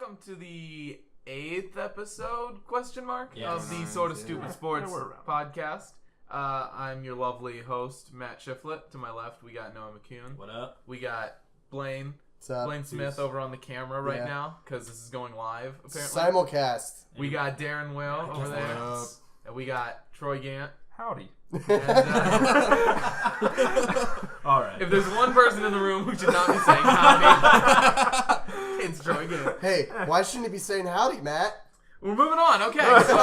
welcome to the 8th episode, yes. of the Sort of Stupid Sports we're podcast. I'm your lovely host, Matt Shiflett. To my left, we got Noah McCune. What up? We got Blaine. What's up? Blaine Smith over on the camera right now, because this is going live, apparently. Simulcast. We got Darren Will over there. And we got Troy Gant. Howdy. And, All right. if there's one person in the room who should not be saying howdy, it's Troy Gant. Hey, why shouldn't he be saying howdy, Matt? We're moving on. Okay, so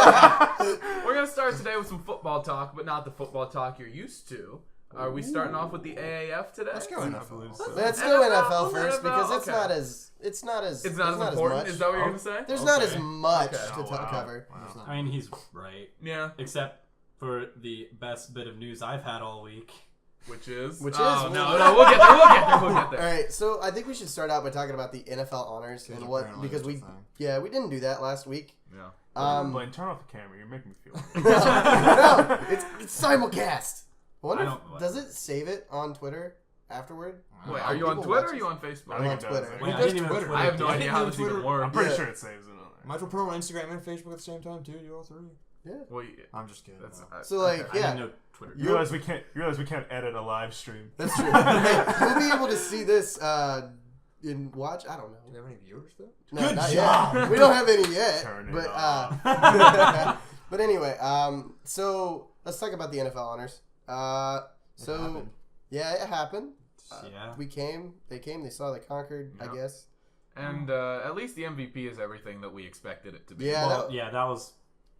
we're going to start today with some football talk, but not the football talk you're used to. Are we starting off with the AAF today? Let's go NFL. So. Let's go NFL first NFL, because okay. it's not as It's not as important. much. Is that what you're going to say? There's not as Okay. much Okay. to cover. Wow. I mean, he's right. Yeah. Except for the best bit of news I've had all week. Which is? Which Oh, is- no, we'll get there. All right, so I think we should start out by talking about the NFL honors and what because we didn't do that last week. Yeah. Blaine, turn off the camera. You're making me feel No, it's simulcast. I wonder I don't- if, does it save it on Twitter afterward? Wait, are you on People Twitter watch or are it. you on Facebook? I I'm think on it does. Twitter. Wait, Who I does didn't even Twitter? Twitter. I have no I idea how didn't this know even Twitter- works. I'm pretty Yeah. sure it saves it on there. Might as well put it on Instagram and Facebook at the same time too. Do all three. Yeah. Well, I'm just kidding. that's, no. So like, I didn't yeah, know Twitter. You realize we can't edit a live stream. that's true. Hey, you'll be able to see this in watch. I don't know. Do we have any viewers though? No, Good not job. Yet. We don't have any yet. Turn it but off. but anyway, so let's talk about the NFL honors. So happened. yeah, it happened. Yeah. We came. They came. They saw. They conquered. Yeah. I guess. and at least the MVP is everything that we expected it to be. Yeah. Well, that was...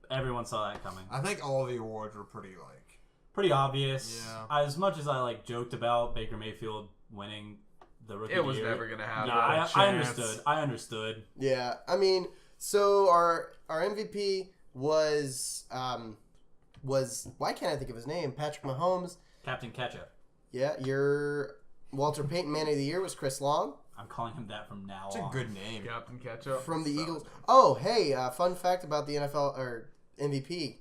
Everyone saw that coming. I think all the awards were pretty Pretty obvious. Yeah. As much as I joked about Baker Mayfield winning the rookie It was year, never going to happen. Yeah, Not a I chance. understood. Yeah. I mean, so our MVP was why can't I think of his name? Patrick Mahomes. Captain Ketchup. Yeah. Your Walter Payton Man of the Year was Chris Long. I'm calling him that from now It's on. a good name. Captain Ketchup. From the Eagles. Oh, hey, fun fact about the NFL or MVP.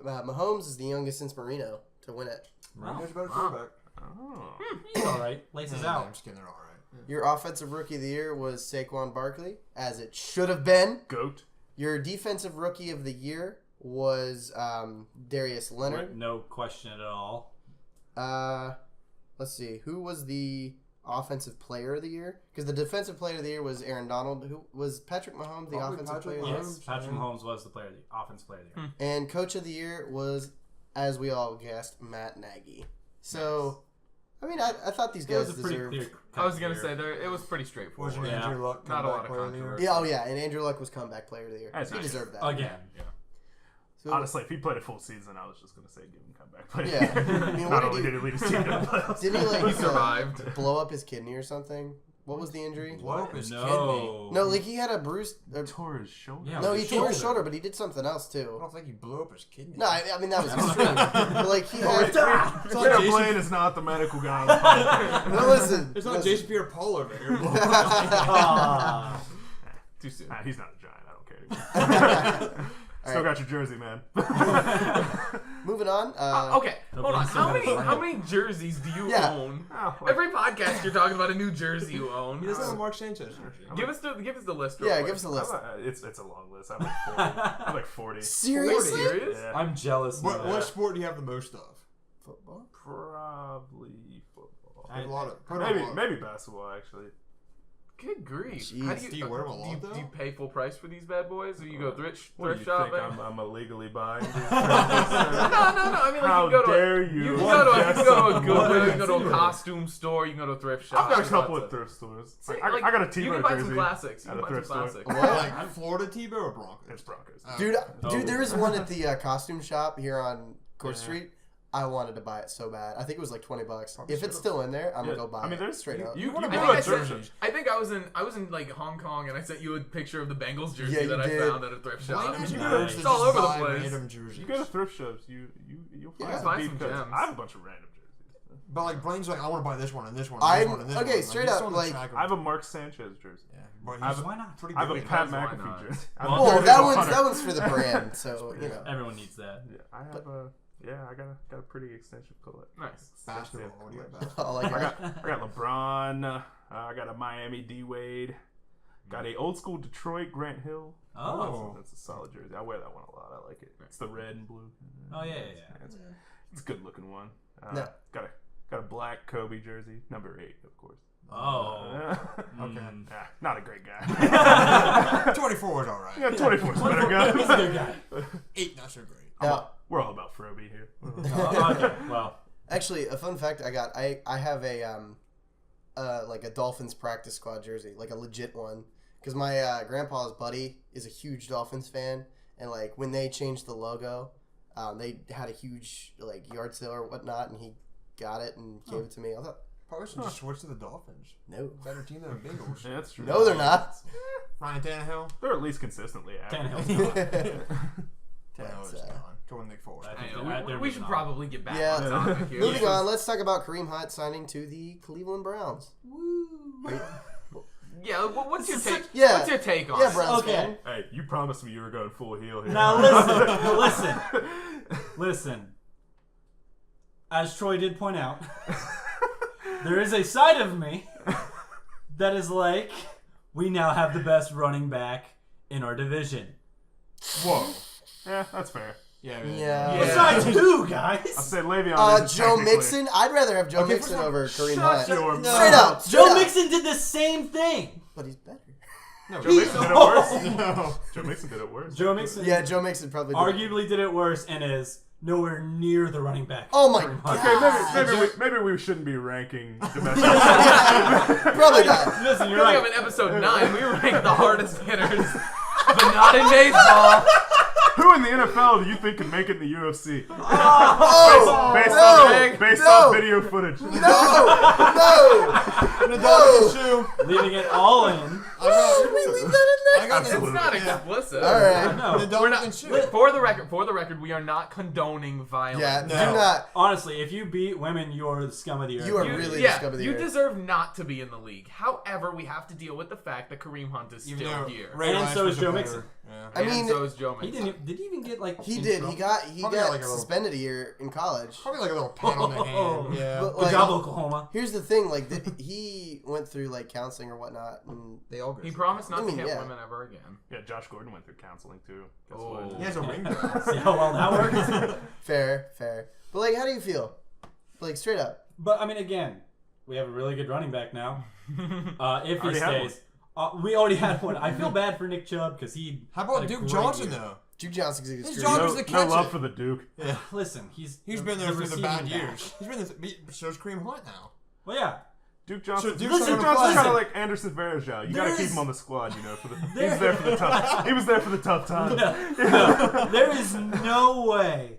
Mahomes is the youngest since Marino to win it. There's a better quarterback. Oh. He's all right. Laces I'm out. just kidding. They're all right. Your offensive rookie of the year was Saquon Barkley, as it should have been. Goat. Your defensive rookie of the year was Darius Leonard. No question at all. Let's see. Who was the offensive player of the year? Because the defensive player of the year was Aaron Donald. Who was Patrick Mahomes the Probably offensive Patrick player of the year? Yes, Patrick Mahomes was the offense player of the year. And coach of the year was, as we all guessed, Matt Nagy. So, I mean, I thought these It guys was a pretty deserved. clear. I was going to say, it was pretty straightforward. Was your Yeah. Andrew Luck Not a lot comeback of player of the year? controversy. Yeah, oh yeah, and Andrew Luck was comeback player of the year. That's He nice. deserved that. Again. Yeah. So, Honestly, if he played a full season, I was just gonna say give him comeback play. Yeah. I mean, what Not did only he- did he lead his team to the playoffs. didn't he He survived. blow up his kidney or something? What was the injury? Blow up his kidney. No. No, like he had a bruise. Tore his shoulder. Yeah. No, he his tore his shoulder. shoulder, but he did something else I too. don't think he blew up his kidney. No, I mean that was extreme. But like he had. It's not Sarah Jason. Blaine is not the medical guy on the podcast. No, listen. It's not listen. Jason Pierre-Paul over here. Ah. Too soon. He's not a giant. I don't care anymore. Still right. got your jersey, man. Moving on. Okay, hold on. How many jerseys do you Yeah. own? Oh, like, Every podcast you're talking about a new jersey you own. He doesn't have a Mark Sanchez jersey. Give us the list. Real Yeah, quick. give us a list. it's a long list. I'm like 40. I'm like 40. Seriously? Serious? Yeah. I'm jealous. What sport do you have the most of? Football. Probably football. I have a lot of. Maybe basketball actually. Good grief. Jeez. How Do you wear them a lot, though? do you pay full price for these bad boys, or you go thrift What do you shopping? think? I'm illegally buying these? No. I mean, like How you go to dare you? you can go to a Yes, Goodwill, you can go to a zero. costume store, you can go to a thrift shop. I've got a you couple know, of thrift stores. See, I got a You Tebow can buy jersey. some classics. You at can a buy some thrift store. classics. What? Like Florida Tebow or Broncos? It's Broncos. Dude, Oh. dude, there was one at the costume shop here on Court Yeah. Street. I wanted to buy it so bad. I think it was like $20. Probably If it's should've. still in there, I'm Yeah. gonna go buy I mean, it there's straight up. You I go think to I a thrift sent- shop. I think I was in like Hong Kong, and I sent you a picture of the Bengals jersey Yeah, you that I did. found at a thrift shop. Blaine has You nerves go- to It's just all over the buy place. Random jerseys. You go to thrift shops. You'll find Yeah. some Buy deep some cuts. gems. I have a bunch of random jerseys. But like Blaine's like, I want to buy this one and this one. And this one and this okay, one. Like, straight he's up, still on the like- track of- I have a Mark Sanchez jersey. Yeah, but I have he's a- Why not? pretty I have good. a with Pat it. Why McAfee not? jersey. Well, Well, that one's one's for the brand, so you know. Everyone needs that. Yeah, I have I got a pretty extensive collection. Nice. Basketball. What do you have basketball? Oh, like I got LeBron. I got a Miami D Wade. Got a old school Detroit Grant Hill. Oh. That's a solid jersey. I wear that one a lot. I like it. It's the red and blue. Oh, yeah. It's a good looking one. No. Got a black Kobe jersey, number 8, of course. Oh. Okay. Not a great guy. 24 is all right. Yeah, 24 is better, guys. He's a good guy. 8 not so great. We're all about Froby here. Okay, well. Actually, a fun fact I have a like a Dolphins practice squad jersey, like a legit one, because my grandpa's buddy is a huge Dolphins fan, and like when they changed the logo, they had a huge like yard sale or whatnot, and he got it and gave it to me. I thought, Probably should just switch to the Dolphins. no, Better team than the Bengals. Yeah, that's true. no, they're not. Ryan Tannehill. They're at least consistently average. Tannehill's gone. Tannehill is But, gone. Jordan McForest. I think Anyway, they're we should moving on. probably get back Yeah. on topic here. Moving on, let's talk about Kareem Hunt signing to the Cleveland Browns. Yeah, what's your take? Yeah. What's your take on Yeah, it? Browns Okay. fan. Hey, you promised me you were going full heel here. Now listen. As Troy did point out, there is a side of me that is like, we now have the best running back in our division. Whoa. Yeah, that's fair. Yeah. Yeah. Yeah. Besides who, guys? I said Le'Veon. isn't Joe technically- Mixon. I'd rather have Joe Okay, Mixon first of all, over Kareem shut Hunt. your No. Straight up. Joe straight up. Mixon did the same thing. But he's better. No, Joe Mixon did it worse. No. Joe Mixon did it worse. Joe Mixon Yeah, Joe Mixon probably did. arguably did it worse and is nowhere near the running back. Oh my Kareem Hunt. God. Okay, maybe we shouldn't be ranking domestic. Probably not. Listen, you're Coming up right. in episode 9, we rank the hardest hitters, but not in baseball. Who in the NFL do you think can make it in the UFC? Oh, Based no. off video footage. no. The Dolphins shoe. Leaving it all in. Should we leave that in there? I got It's Absolutely. not Yeah. explicit. All right. No. The We're Dolphins not, shoe. for the record, we are not condoning violence. Yeah, No. do not. Honestly, if you beat women, you're the scum of the earth. You are You, really the yeah, scum of the you earth. deserve not to be in the league. However, we have to deal with the fact that Kareem Hunt is Even still though here. Ray And Rice so was is a Joe better- Mixon. Yeah. I mean, and so is Joe He Mixon. didn't even get like. He in did. trouble? He Probably got like a little- suspended a year in college. Probably like a little pat on the hand. Yeah. But, Good like, job, Oklahoma. Here's the thing, like he went through like counseling or whatnot, and They all go. He promised not I mean, to hit yeah. women ever again. Yeah, Josh Gordon went through counseling too. Guess Oh. what? He has a ring. See how well that works? fair. But like, how do you feel? Like straight up. But I mean, again, we have a really good running back now. If he Already had stays, we already had one. I feel bad for Nick Chubb because he. How about had a Duke great Johnson year. though? Duke Johnson's a good His streak. job No, is to no catch love it. for the Duke. Yeah. Listen, he's He's been there through the receiving bad back. years. He's been there. So's Kareem Hunt now. Well, yeah. Duke Johnson. So Duke's Duke not gonna Johnson's play. kind of like Anderson Varejao. You gotta There keep is- him on the squad, you know. For the There- he's there for the tough. He was there for the tough times. No, there is no way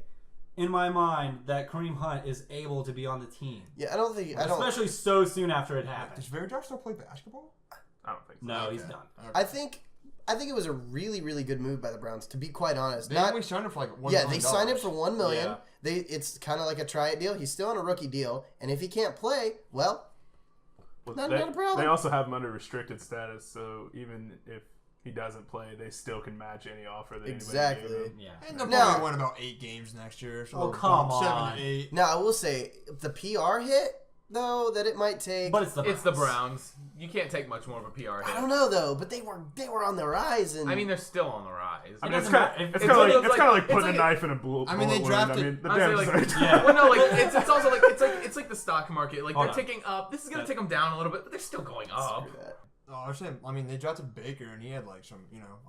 in my mind that Kareem Hunt is able to be on the team, Yeah, I don't think I don't. especially so soon after it happened. Does Varejao still play basketball? I don't think so. No, he's Okay. done. Okay. I think it was a really good move by the Browns. To be quite honest, Didn't not we signed him for like $1 yeah, million? they signed him for $1 million. Yeah. It's kind of like a try it deal. He's still on a rookie deal, and if he can't play, well, Well, Not they, a problem. They also have him under restricted status, so even if he doesn't play, they still can match any offer that Exactly. anybody gave him. Yeah. And they'll Now- probably win about 8 games next year. So Oh, they'll come bump 7 on. to 8. now I will say the PR hit though that it might take. But it's the Browns. It's the Browns. You can't take much more of a PR I hit. don't know though, but they were on the rise, and I mean, they're still on the rise. I mean, It it's doesn't kind matter. of It's it's kind of like- like it's kind of like it's putting like- a knife in a bullet. I mean, they bullet wound. I drafted- mean, the Honestly, damn like, sight. Yeah. well, no, like it's also like it's like the stock market. Like Hold they're on. ticking up. This is gonna tick them down a little bit, but they're still going up. Screw that. Oh, I was saying, I mean, they drafted Baker, and he had like some,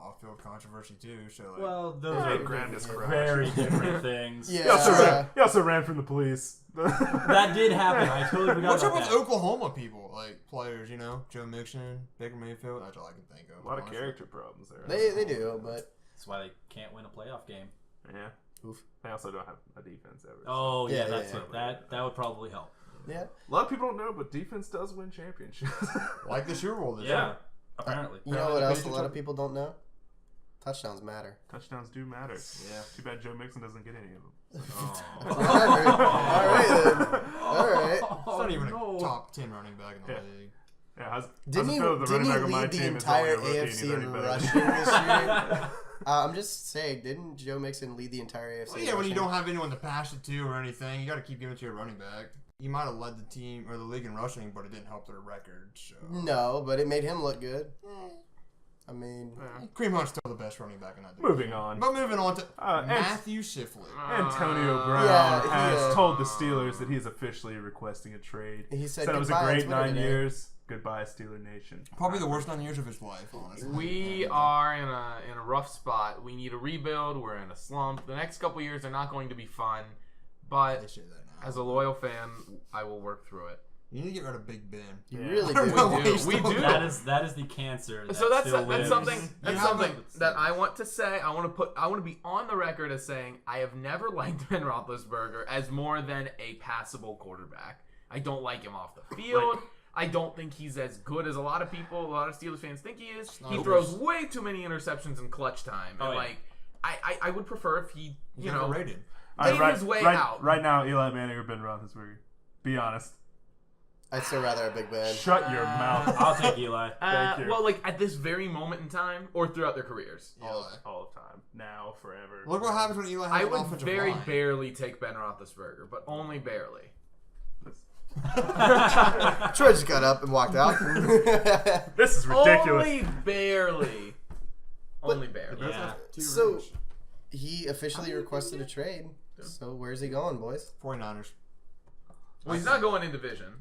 off-field controversy too. So like, Well, those Yeah, are grandest crush. very different things. Yeah. He also ran from the police. That did happen. I totally forgot what's up about with that. Oklahoma people, like players? Joe Mixon, Baker Mayfield. That's all I can think of. A lot of honestly. character problems there. They do, but That's why they can't win a playoff game. Yeah. Oof. They also don't have a defense ever. so. Oh yeah, Yeah, that's yeah, it. That would probably help. yeah. A lot of people don't know, but defense does win championships. Like the Super Bowl this Yeah, year. apparently. You know Apparently what the else a Patriots lot are- of people don't know? Touchdowns matter. Touchdowns do matter. Yeah. Too bad Joe Mixon doesn't get any of them. All right then. All right. It's not even no. a top 10 running back in the Yeah. league. Yeah, how's Didn't it he, feel that the didn't running he back on my lead the team is only entire a rookie and AFC he's in any better? rushing this year? I'm just saying, didn't Joe Mixon lead the entire AFC? Well, in yeah, when you rushing? don't have anyone to pass it to or anything, you got to keep giving it to your running back. He might have led the team or the league in rushing, but it didn't help their record. So No, but it made him look good. I mean, Kareem Hunt's still the best running back in that division. Moving on. But moving on to And- Matthew Shifley. Antonio Brown Yeah, has told the Steelers that he's officially requesting a trade. he said It was a goodbye on great Twitter 9 today. years. Goodbye, Steeler Nation. Probably the worst 9 years of his life, honestly. We are in a rough spot. We need a rebuild. We're in a slump. The next couple years are not going to be fun, They but say that now. as a loyal fan, I will work through it. You need to get rid of Big Ben. You Yeah. really I don't know why do. he's We still do. there. That is the cancer. So that's still lives. something You have that I want to say. I want to be on the record as saying I have never liked Ben Roethlisberger as more than a passable quarterback. I don't like him off the field. I don't think he's as good as a lot of Steelers fans think he is. He throws way too many interceptions in clutch time, and I would prefer if he He's overrated. made his way out. Right now, Eli Manning or Ben Roethlisberger. Be honest. I'd still rather have Big Ben. Shut your mouth. I'll take Eli. Thank you. Well, like at this very moment in time, or throughout their careers. All of time. Now, forever. Look what happens when Eli has I an would offensive very line. barely take Ben Roethlisberger, but only barely. Troy just got up and walked out. This is ridiculous. Only barely. Only barely. Yeah. So he officially requested a trade. So where's he going, boys? 49ers. Well, he's not going in division.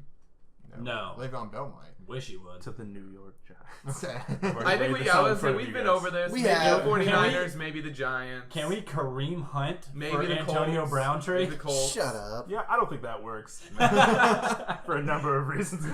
No. Le'Veon Bell might. Wish he would. To the New York Giants. Okay. I think laid this out in front of we've you been guys. over this. We maybe have. the 49ers, Can maybe the Giants. Can we Kareem Hunt Maybe for the Antonio Colts. Brown Maybe trade? the Colts. Shut up. Yeah, I don't think that works. For a number of reasons.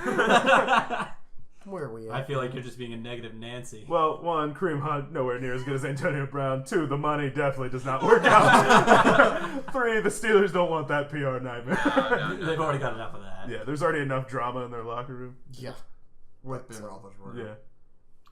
Where are we at? I feel like you're just being a negative Nancy. Well, one, Kareem Hunt, nowhere near as good as Antonio Brown. Two, the money definitely does not work out. Three, the Steelers don't want that PR nightmare. They've already got enough of that. Yeah, there's already enough drama in their locker room. Yeah. With Ben Roethlisberger. Yeah.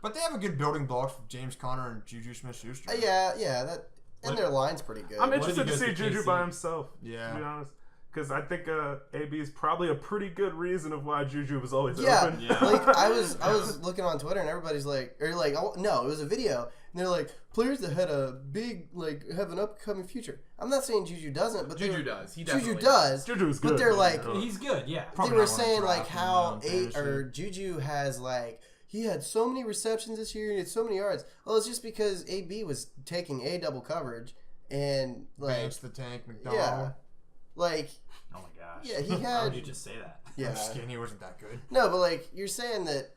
But they have a good building blocks with James Conner and Juju Smith-Schuster. Yeah. That and their line's pretty good. I'm if interested he to goes see to Juju KC? by himself, Yeah. to be honest. Because I think AB is probably a pretty good reason of why Juju was always Yeah, open. Yeah. like I was looking on Twitter and everybody's like, oh, no, it was a video and they're like, players that had a big have an upcoming future. I'm not saying Juju doesn't, but Juju does. He Juju definitely does. Juju is good. But they're man. like, He's good, yeah. Probably they were not wanna saying draft like him how in fantasy. Juju has like he had so many receptions this year and he had so many yards. Well, it's just because AB was taking a double coverage and like Vance the Tank McDonald. yeah, like Oh my gosh. Yeah, he Why had- would you just say that? yeah. I'm just kidding, he wasn't that good. No, but like you're saying that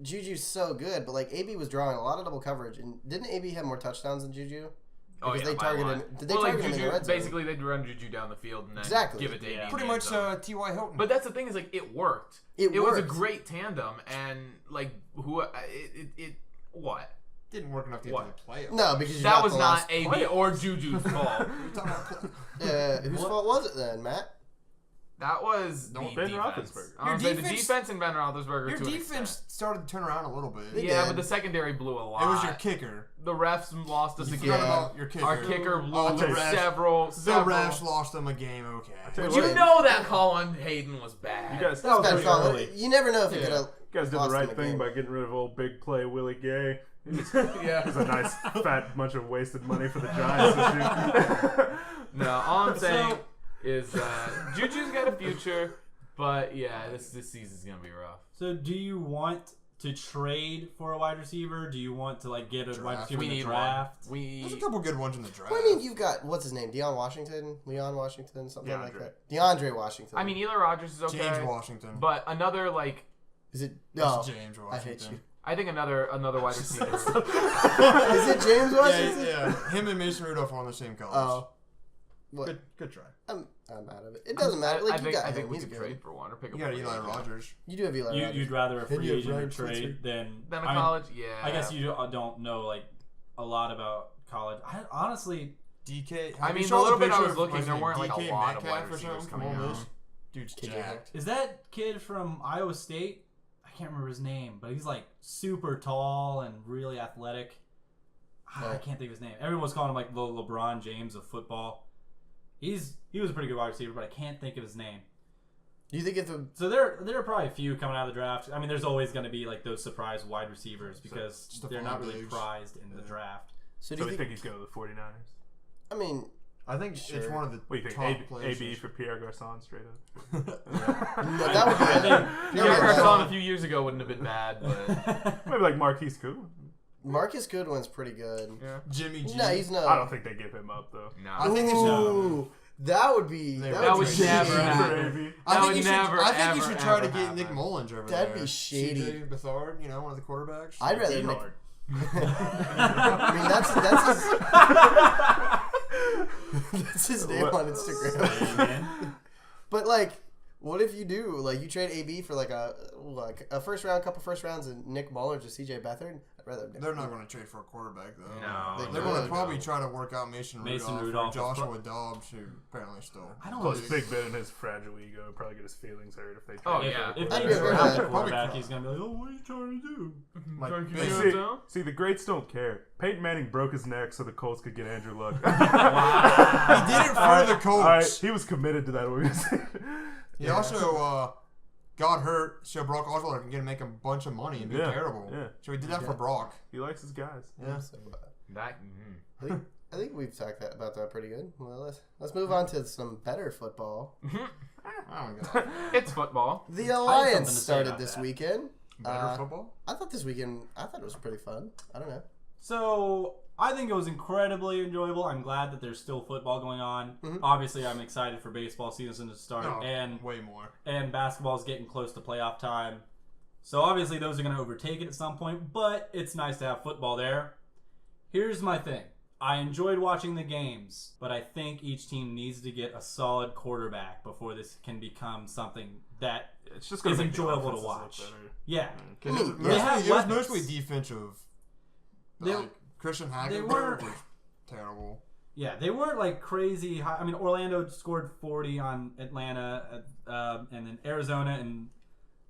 Juju's so good, but like AB was drawing a lot of double coverage, and didn't AB have more touchdowns than Juju? Oh, Because yeah, they by a targeted lot. him. Did they Well, target like him in Juju, the red zone? basically they'd run Juju down the field and then Exactly. give it to Yeah. AB. Pretty in the much zone. T.Y. Hilton. But that's the thing is like it worked. It was a worked. great tandem, and like who it what didn't work enough to get What? to the playoffs. No, because you that got was the not last AB play. or Juju's fault. We're talking about Whose fault was it then, Matt? That was the Ben defense. Roethlisberger. I was Your saying the defense- defense and Ben Roethlisberger. Your to an defense extent. started to turn around a little bit. They Yeah, did. but the secondary blew a lot. It was your kicker. The refs lost us You again. forgot about your kicker. Our kicker blew Oh, the several. refs. The refs lost them a game, okay. tell you But you what, know that Colin Hayden was bad. You guys, That was was bad call. early. You never know if he Yeah. could have. you guys did the lost right them a thing game. by getting rid of old big play Willie Gay. He's Yeah. a nice fat bunch of wasted money for the Giants this year. No, all I'm saying is Juju's got a future, but yeah, this season's gonna be rough. So do you want to trade for a wide receiver? Do you want to like get a wide Draft. receiver We in the need draft? one. There's a couple good ones in the draft. Well, I mean, you've got what's his name, Leon Washington, something like DeAndre. that. DeAndre Washington. I mean, Eli Rogers is okay, James Washington. but another like is it? That's No, James I Washington. hate you. I think another wide receiver. Is it James Washington? Yeah. Him and Mason Rudolph are on the same colors. Oh, what? Good try. I'm out of it. It doesn't matter. Like you got I him. think we He's could good. trade for one or pick You up got a Eli free agent. Rogers. You do have Eli Rogers. You'd rather a Then free you have agent or Ryan trade Switzer. than Then a I mean, college, yeah. I guess you don't know like a lot about college. I honestly, DK. I have you mean, saw the little bit picture I was of, looking, what's there his weren't name, like a DK lot of Metcalf wide or receivers something? coming Come on, out. this Dude's KJ jacked. is that kid from Iowa State? I can't remember his name, but he's like super tall and really athletic. I can't think of his name. Everyone's calling him like the LeBron James of football. He was a pretty good wide receiver, but I can't think of his name. Do you think if the So there are probably a few coming out of the draft. I mean, there's always going to be like those surprise wide receivers because Stephon they're not really Diggs. prized in the draft. so do So you they think? think he's going to the 49ers. I mean, I think it's Sure. one of the What do you top think? players. AB for Pierre Garçon straight up? no, that would be. I think- Pierre Garçon a few years ago wouldn't have been bad, but Maybe like Marquise Cooper. Marcus Goodwin's pretty good. Yeah. Jimmy G. No, he's not. I don't think they give him up though. No. I think they should. Ooh, that would be. That would be never shady. happen. I That think would you should. never, I think you ever, should try to ever get Nick happen. Mullins over That'd there. be shady. CJ Beathard, one of the quarterbacks. I'd rather Nick. Hard. I mean, that's his name on Instagram. But like, what if you do like you trade AB for like a first round, couple first rounds, and Nick Mullins or CJ Beathard? I'd rather. They're not going to trade for a quarterback though. No. They're going to probably try to work out Mason Rudolph or Joshua Dobbs, who apparently still. I don't Plus, know. Big Ben and his fragile ego would probably get his feelings hurt if they trade. Oh, him. yeah. If I'd they be okay with draft that. a quarterback, he's gonna be like, "Oh, what are you trying to do?" Like, Trying to Big- keep See, down? see, the greats don't care. Peyton Manning broke his neck so the Colts could get Andrew Luck. He did it for the All right, Colts. he was committed to that organization. He also got hurt so Brock Osweiler can make a bunch of money and be Yeah, terrible. yeah. So he did that for Brock. He likes his guys. Yeah. That. I think we've talked about that pretty good. Well, let's move on to some better football. I don't get it. It's football. The something Alliance to say started about this that. weekend. Better football? I thought this weekend. I thought it was pretty fun. I don't know. So I think it was incredibly enjoyable. I'm glad that there's still football going on. Mhm. Obviously, I'm excited for baseball season to start, No, and way more. basketball's getting close to playoff time. So obviously, those are going to overtake it at some point. But it's nice to have football there. Here's my thing. I enjoyed watching the games, but I think each team needs to get a solid quarterback before this can become something that It's just gonna is make the enjoyable to offenses look watch. better. Yeah. Because I mean, it, they have was weapons. mostly defensive. They- Like, Christian they Hackenberg weren't- was terrible. Yeah, they weren't like crazy high. I mean, Orlando scored 40 on Atlanta, and then Arizona and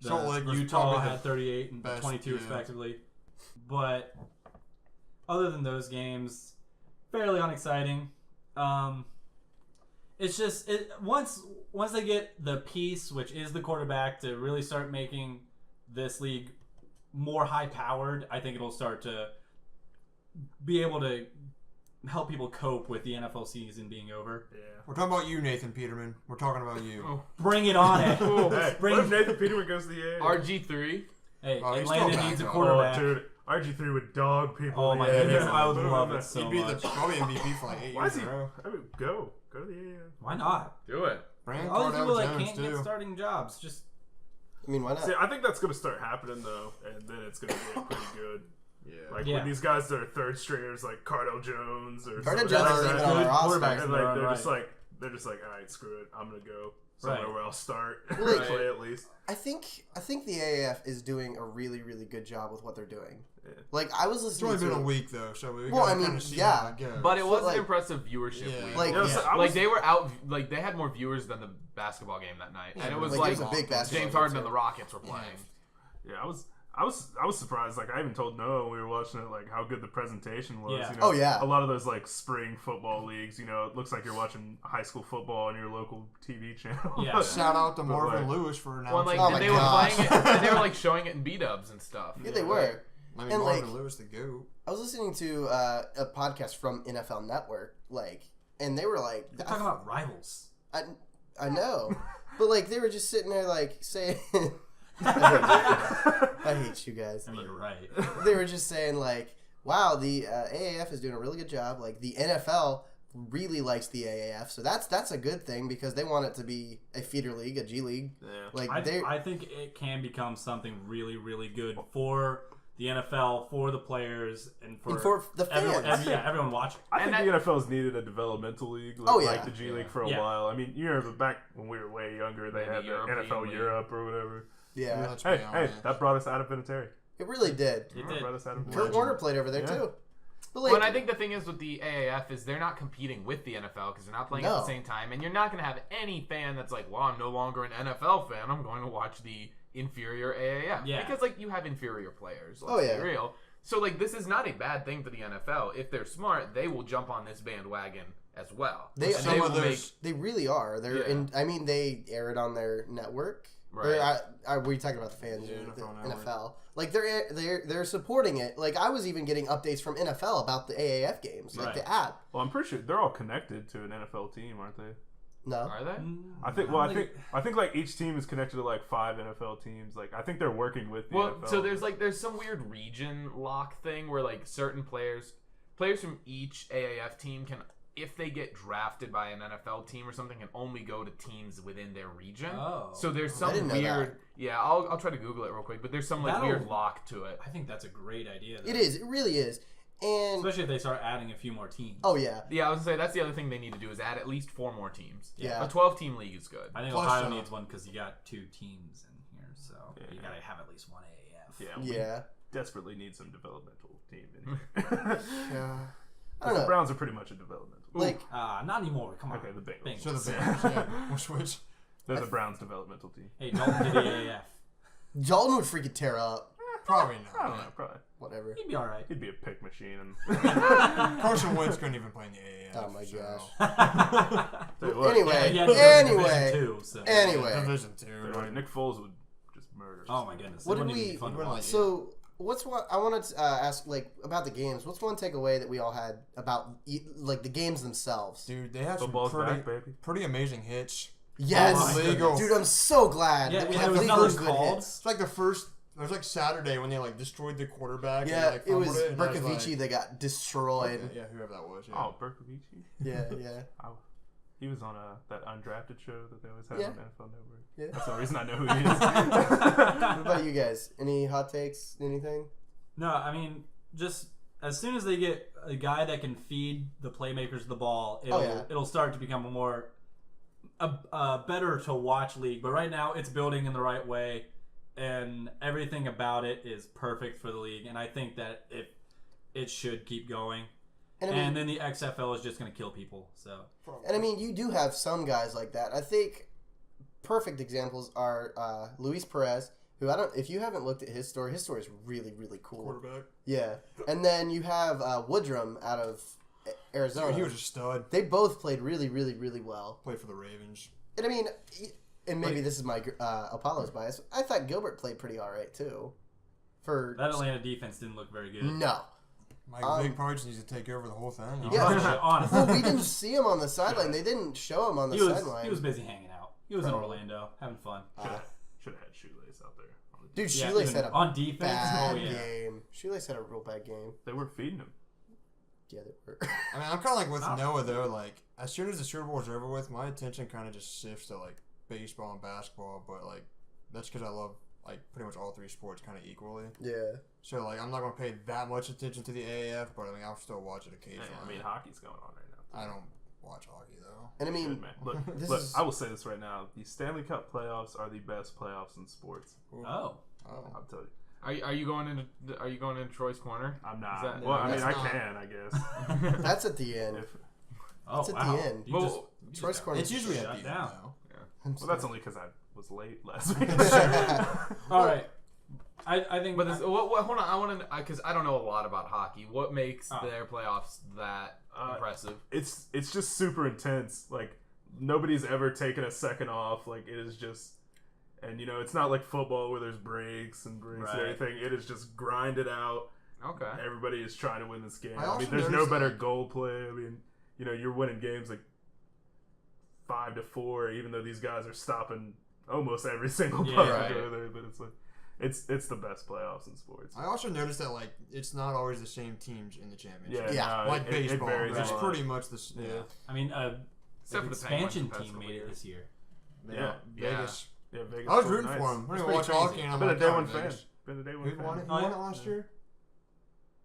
Salt Lake was Utah probably the had 38 and best, 22 yeah. respectively. But other than those games, fairly unexciting. It's just once they get the piece, which is the quarterback, to really start making this league more high powered, I think it'll start to be able to help people cope with the NFL season being over. Yeah. We're talking about you, Nathan Peterman. We're talking about you. Oh. Bring it on it. Hey, Bring- what if Nathan Peterman goes to the AA? RG3. Hey, Oh, he's Atlanta still needs a back, though. quarterback. Oh, dude, RG3 would dog people. Oh in my the AA. goodness, I would Boom. love it so He'd be the much. probably MVP for like 8 Why years is he? in a row. I mean, go to the AA. Why not? Do it. Brandon All these people that Cardell can't Jones get too. starting jobs, just I mean, why not? See, I think that's gonna start happening though, and then it's gonna get pretty good. Yeah. Like Yeah. when these guys that are third stringers, like Cardell Jones or Cardell something Jones like isn't that, even on good the roster. quarterbacks. and They're like they're right. just like, all right, screw it, I'm gonna go somewhere Right. where I'll start Right. play at least. I think the AAF is doing a really, really good job with what they're doing. Yeah. Like I was It's listening only to been a week though, so we Well, gotta I mean, kind of see yeah. how it goes. But it was like- an impressive viewership Yeah. week. Like, Yeah, so I Like was- they were out, like they had more viewers than the basketball game that night, and it was like, it like, was a big basketball James game, Harden too. and the Rockets were playing. Yeah, I was surprised. Like I even told Noah when we were watching it, like how good the presentation was. Yeah. You know, Oh, yeah. A lot of those like spring football leagues. You know, it looks like you're watching high school football on your local TV channel. Yeah. Shout out to But, Marvin like- Lewis for Well, announcing. like Oh and my they gosh. were playing it, and they were like showing it in B-dubs and stuff. Yeah, they were. I mean, and, Marvin like- Lewis the GOAT. I was listening to a podcast from NFL Network, like, and they were like, they're talking about rivals. I know, but like they were just sitting there like saying, I hate you guys. I mean, you're right. They were just saying like, wow, the AAF is doing a really good job. Like the NFL really likes the AAF, so that's a good thing because they want it to be a feeder league, a G League. Yeah. Like they, I think it can become something really, really good for the NFL, for the players, and for the fans. everyone watching. I And think the NFL's needed a developmental league like, Oh, yeah. like the G League for a Yeah. while. I mean, you remember back when we were way younger, they Yeah, had the the European NFL League. Europe or whatever. yeah, Let's Hey, be hey, honest. that brought us out of Vinatieri. it really did. It That did. brought us out of Kurt Vinatieri. Warner played over there Yeah. too. But Well, like, and I think the thing is with the AAF is they're not competing with the NFL because they're not playing at No. the same time, and you're not going to have any fan that's like, well, I'm no longer an NFL fan. I'm going to watch the inferior AAF. Yeah. Because like you have inferior players. Let's Oh, yeah. be real. So like this is not a bad thing for the NFL. If they're smart, they will jump on this bandwagon as well. They- And some they of will those- they really are. They're Yeah. in. I mean, they air it on their network. Right. Or were you talking about the fans? Yeah, the NFL network. NFL. Like they're supporting it. Like I was even getting updates from NFL about the AAF games, like Right. the app. Well, I'm pretty sure they're all connected to an NFL team, aren't they? No. Are they? I think. Well, I think like each team is connected to like 5 NFL teams. Like I think they're working with the Well, NFL. so there's some weird region lock thing where like certain players from each AAF team can, if they get drafted by an NFL team or something, can only go to teams within their region. Oh. So there's I some didn't know weird. that. Yeah, I'll try to Google it real quick, but there's some like That'll- weird lock to it. I think that's a great idea. Though. It is. It really is. And Especially if they start adding a few more teams. oh yeah, Yeah, I was gonna say that's the other thing they need to do is add at least 4 more teams. Yeah. A 12-team league is good. I think Plus, Ohio needs one because you got 2 teams in here, so you gotta have at least one AAF. yeah, we yeah. desperately need some developmental team in here. Yeah. I don't The know. Browns are pretty much a developmental. Like Not anymore. Come on. Okay, the Bengals. Bengals. So the Bears, yeah, we'll switch. They're the Browns developmental team. Hey, Dalton did the AAF. Dalton would freaking tear up. Probably I don't not. know, probably. Whatever. He'd be all right. He'd be a pick machine. And Carson Wentz couldn't even play in the AAF. Oh my so. gosh. Tell you what, Anyway, He had to go to anyway, Division 2, so. anyway. Division tell 2. you what, Nick Foles would just murder. Oh my goodness. What It did wouldn't even we- be fun to we're watch. like- So what's what I wanted to ask like about the games? What's one takeaway that we all had about like the games themselves? Dude, they had some Football's pretty, back, baby. pretty amazing hits. Yes, Oh my legal. dude, I'm so glad Yeah, that we and have there was legal nothing good called. hits. It's like the first. It was like Saturday when they like destroyed the quarterback. Yeah, and, like, it was fumbled and I was Berkovici like, that got destroyed. okay, yeah, whoever that was. Yeah. Oh, Berkovici. Yeah, yeah. He was on that undrafted show that they always have Yeah. on NFL Network. Yeah. That's the only reason I know who he is. What about you guys? Any hot takes? Anything? No, I mean, just as soon as they get a guy that can feed the playmakers the ball, it'll start to become a better to watch league. But right now, it's building in the right way, and everything about it is perfect for the league. And I think that it should keep going. And I mean, And then the XFL is just going to kill people. So and I mean, you do have some guys like that. I think perfect examples are Luis Perez, who if you haven't looked at his story is really, really cool. Quarterback. Yeah. And then you have Woodrum out of Arizona. He was a stud. They both played really, really, really well. Played for the Ravens. And I mean, and maybe this is my Apollo's bias. I thought Gilbert played pretty all right, too. For that Atlanta defense didn't look very good. No. Mike Vick probably just needs to take over the whole thing. Yeah. Honestly. Well, we didn't see him on the sideline. They didn't show him on the sideline. He was busy hanging out. He was in Orlando having fun. Should have had Shoelace out there. On the Dude, Yeah, Shoelace even had a on defense. bad Oh yeah. game. Shoelace had a real bad game. They were feeding him. Yeah, they were. I mean, I'm kind of like with Noah though. Like, as soon as the Super Bowl is over with, my attention kind of just shifts to like baseball and basketball. But like, that's because I love like pretty much all 3 sports kind of equally. Yeah. So like, I'm not gonna pay that much attention to the AAF, but I mean, I'll still watch it Hey, occasionally. I mean, hockey's going on right now. I don't watch hockey though. And I mean, Good, man. Look, this look, is- I will say this right now. The Stanley Cup playoffs are the best playoffs in sports. Oh. I'll tell you. Are you going into Troy's corner? I'm not. that- well, I mean, That's I not- can, I guess. that's at the end. If, Oh, It's at wow. the end. You Well, just- you Troy's just- corner. It's usually Shut at the down. end though. well, that's only because I was late last week. All right. I think. But this, hold on, I want to because I don't know a lot about hockey. What makes their playoffs that impressive? it's just super intense. Like nobody's ever taken a second off. Like it is just, and it's not like football where there's breaks and Right. everything. It is just grinded out. Okay. Everybody is trying to win this game. I I also mean, there's no noticed better that- goal play. I mean, you're winning games like 5-4, even though these guys are stopping almost every single Yeah, puck right. over there. But it's like, it's the best playoffs in sports. I also noticed that like it's not always the same teams in the championship. Yeah. no, Like it baseball, varies a it's lot. pretty much the Yeah. I mean, Except the for the Penguins expansion the past team couple made it years. this year. Yeah. Vegas. Yeah, Vegas. I was Golden rooting for Knights. him. When That's I pretty watch crazy. hockey, and I'm Been a like, day oh, one fan. Vegas. Been a day one Who fan. won it? Who Oh, won yeah. it last year?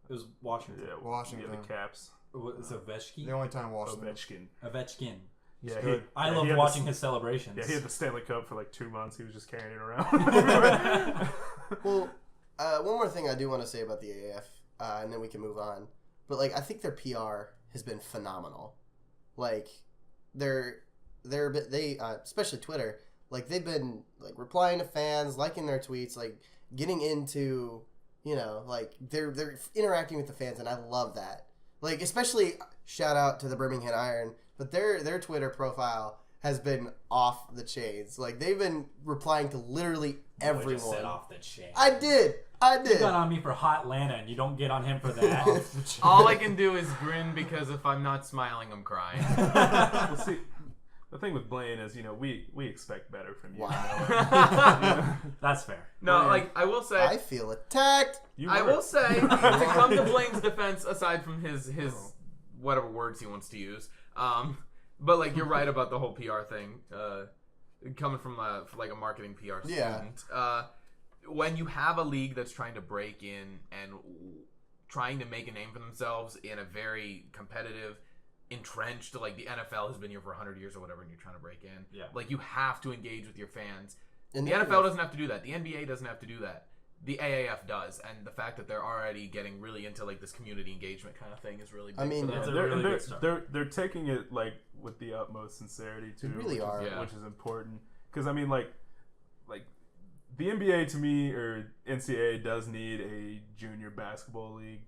It was Washington. Yeah, Washington. Yeah, the Caps. It's Ovechkin. The only time Washington. Ovechkin. Ovechkin. Yeah, good. I yeah, love he had watching the, his celebrations. Yeah, he had the Stanley Cup for like 2 months. He was just carrying it around. Well, one more thing I do want to say about the AF, and then we can move on. But like, I think their PR has been phenomenal. Like, they especially Twitter, like they've been like replying to fans, liking their tweets, like getting into, like they're interacting with the fans, and I love that. Like, especially shout out to the Birmingham Iron, but their Twitter profile has been off the chains. Like, they've been replying to literally everyone. Just set off the chain. I did. You got on me for Hot Lana, and you don't get on him for that. All I can do is grin because if I'm not smiling, I'm crying. Well, see, The thing with Blaine is, we expect better from you. Wow. That's fair. No, like I will say, I feel attacked. I will say, to come to Blaine's defense, aside from his whatever words he wants to use, but like you're right about the whole PR thing, coming from a marketing PR student. When you have a league that's trying to break in and trying to make a name for themselves in a very competitive, entrenched, like the NFL has been here for 100 years or whatever, and you're trying to break in, like you have to engage with your fans. And the NFL doesn't have to do that. The NBA doesn't have to do that. The AAF does, and the fact that they're already getting really into like this community engagement kind of thing is really big. I mean, for them. It's a really good start. They're taking it like with the utmost sincerity too. They really are, which is important. Because I mean, like the NBA to me or NCAA does need a junior basketball league,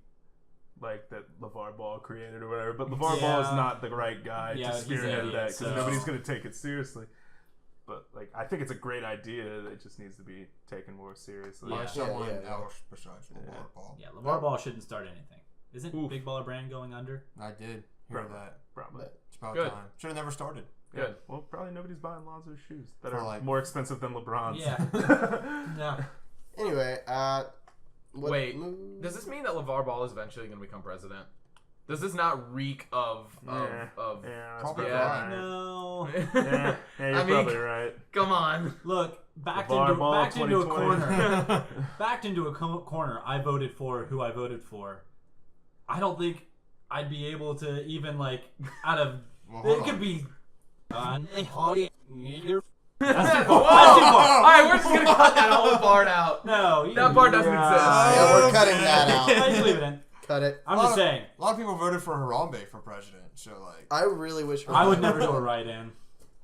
like that LeVar Ball created or whatever. But LeVar Ball is not the right guy to spearhead that because nobody's going to take it seriously. But like, I think it's a great idea. It just needs to be taken more seriously. By someone else besides LeVar Ball. Yeah, LeVar Ball shouldn't start anything. Isn't Big Baller Brand going under? I did hear that. Probably. It's about Good. time. Should have never started. Good. Well, probably nobody's buying Lonzo's shoes that For are like- more expensive than LeBron's. Yeah. No. Anyway, Wait, does this mean that LeVar Ball is eventually going to become president? Does this not reek of Yeah, that's Probably right. No. Yeah, you're I mean, probably right. come on. Look, backed LeVar Ball into a 2020. corner. Backed into a corner. I voted for who I voted for. I don't think I'd be able to even out of. Well, It could be. That's too far. Whoa! That's too All far. right, we're just gonna cut that whole part out. No, That part doesn't exist. Yeah, we're cutting that out. I just leave it in. Cut it. I'm just saying. A lot of people voted for Harambe for president, so like. I really wish. I would never do a write-in.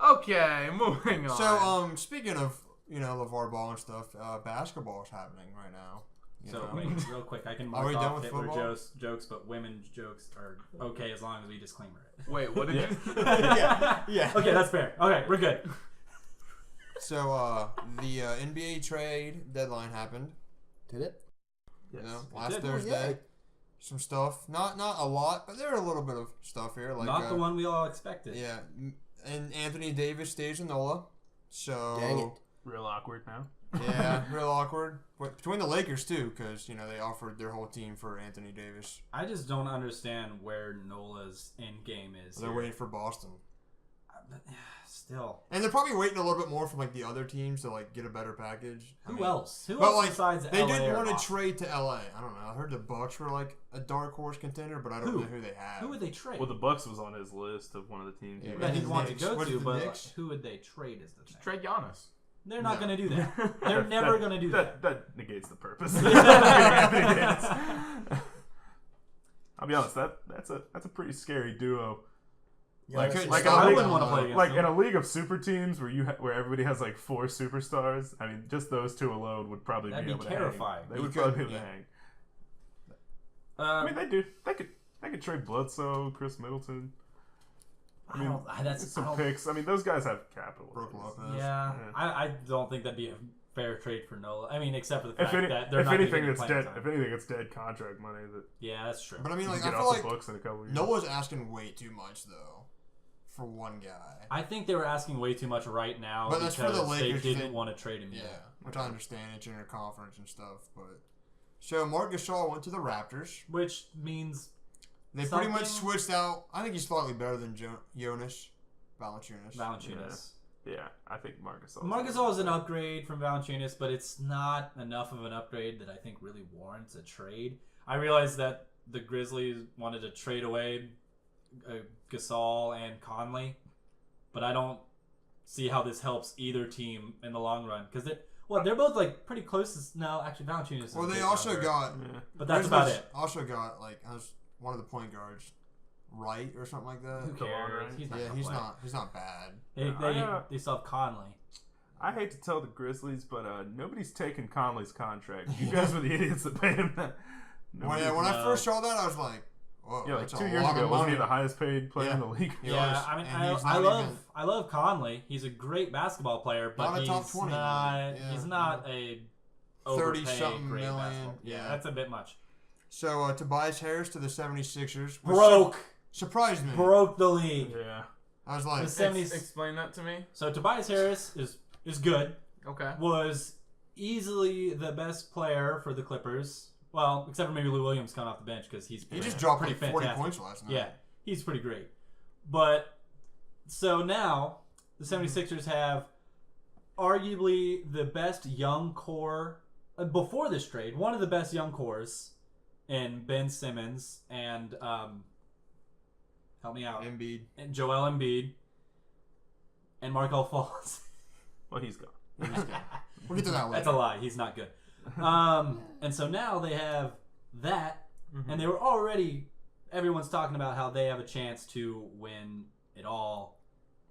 Okay, moving on. So speaking of LeVar Ball and stuff, basketball is happening right now. You So know? wait, real quick, I can Are we mark done off with Hitler football? jokes, but women's jokes are okay as long as we disclaimer it. Wait, what did you? yeah. Okay, that's fair. Okay, we're good. So the NBA trade deadline happened. Did it? You know, It last did. Thursday. Yay. Some stuff, not a lot, but there are a little bit of stuff here. Like Not the one we all expected. Yeah, and Anthony Davis stays in NOLA. So Dang it. Real awkward now. yeah, real awkward. But between the Lakers too, because they offered their whole team for Anthony Davis. I just don't understand where Nola's end game is. They're here. waiting for Boston, Still. and they're probably waiting a little bit more from the other teams to get a better package. Who else? Who But else besides they LA didn't or want to Boston? trade to LA. I don't know. I heard the Bucks were a dark horse contender, but I don't know who they have. Who would they trade? Well, the Bucks was on his list of one of the teams. Yeah, he that was he'd the want to Knicks. go What to, is the but Knicks? who would they trade is the thing. Trade Giannis. They're not No. going to do that. They're never going to do that. That negates the purpose. Yeah. I'll be honest. That's a pretty scary duo. Yeah, couldn't like stop I I it. wouldn't want to play against Like them. in a league of super teams where everybody has 4 superstars. I mean, just those two alone would probably That'd be be able terrifying. to hang. They You would could- probably be able yeah. to hang. I mean, they do. They could trade Bledsoe, Chris Middleton. I mean, some picks. I mean, those guys have capital. Brook Lopez. Yeah, Yeah. I don't think that'd be a fair trade for Nola. I mean, except for the fact If that they're not anything, gonna it's get dead. playing If time. anything, it's dead contract money that Yeah, that's true. But I mean, you I can get feel off like the books in a couple years. Noah's asking way too much though for one guy. I think they were asking way too much right now But that's for because the Lakers, they didn't they- want to trade him Yeah, yet. which I understand. It's interconference and stuff, but so Marc Gasol went to the Raptors. Which means They pretty much Something- switched out. I think he's slightly better than Jonas Valanciunas. Valanciunas. Yeah, I think Marcus. Marcus is an upgrade from Valanciunas, but it's not enough of an upgrade that I think really warrants a trade. I realized that the Grizzlies wanted to trade away Gasol and Conley, but I don't see how this helps either team in the long run because they're both pretty close. No, actually, Valanciunas. Is Well, a they big also number, got. but that's about Grizzlies it. Also got one of the point guards, Wright or something like that. Who cares? right? He's not. Yeah, gonna he's play. not. He's not bad. They still have Conley. I hate to tell the Grizzlies, but nobody's taking Conley's contract. You guys were the idiots that paid him that. When Nobody's- I No. first saw that, I was like, "Whoa!" yeah, like that's 2 a years lot ago, of wasn't he money. the highest paid player Yeah. in the league? He Yeah, was, I mean, and he's I not love even- I love Conley. He's a great basketball player, but Not a he's top 20 not. man. Yeah. He's not a 30-something overpaid great million. basketball. Yeah. That's a bit much. So Tobias Harris to the 76ers. which Broke surprised me. the league. Yeah. I was like, The 70s. Explain that to me. So Tobias Harris is good. Okay. Was easily the best player for the Clippers. Well, except for maybe Lou Williams coming off the bench because he's he just dropped pretty like 40 fantastic. points last night. Yeah, he's pretty great. But so now the 76ers have arguably the best young core before this trade. One of the best young cores in Ben Simmons and help me out, Embiid. and Joel Embiid and Markel Fultz. Well, he's gone. We'll get to that later. That's a lie. He's not good. And so now they have that, and they were already. Everyone's talking about how they have a chance to win it all.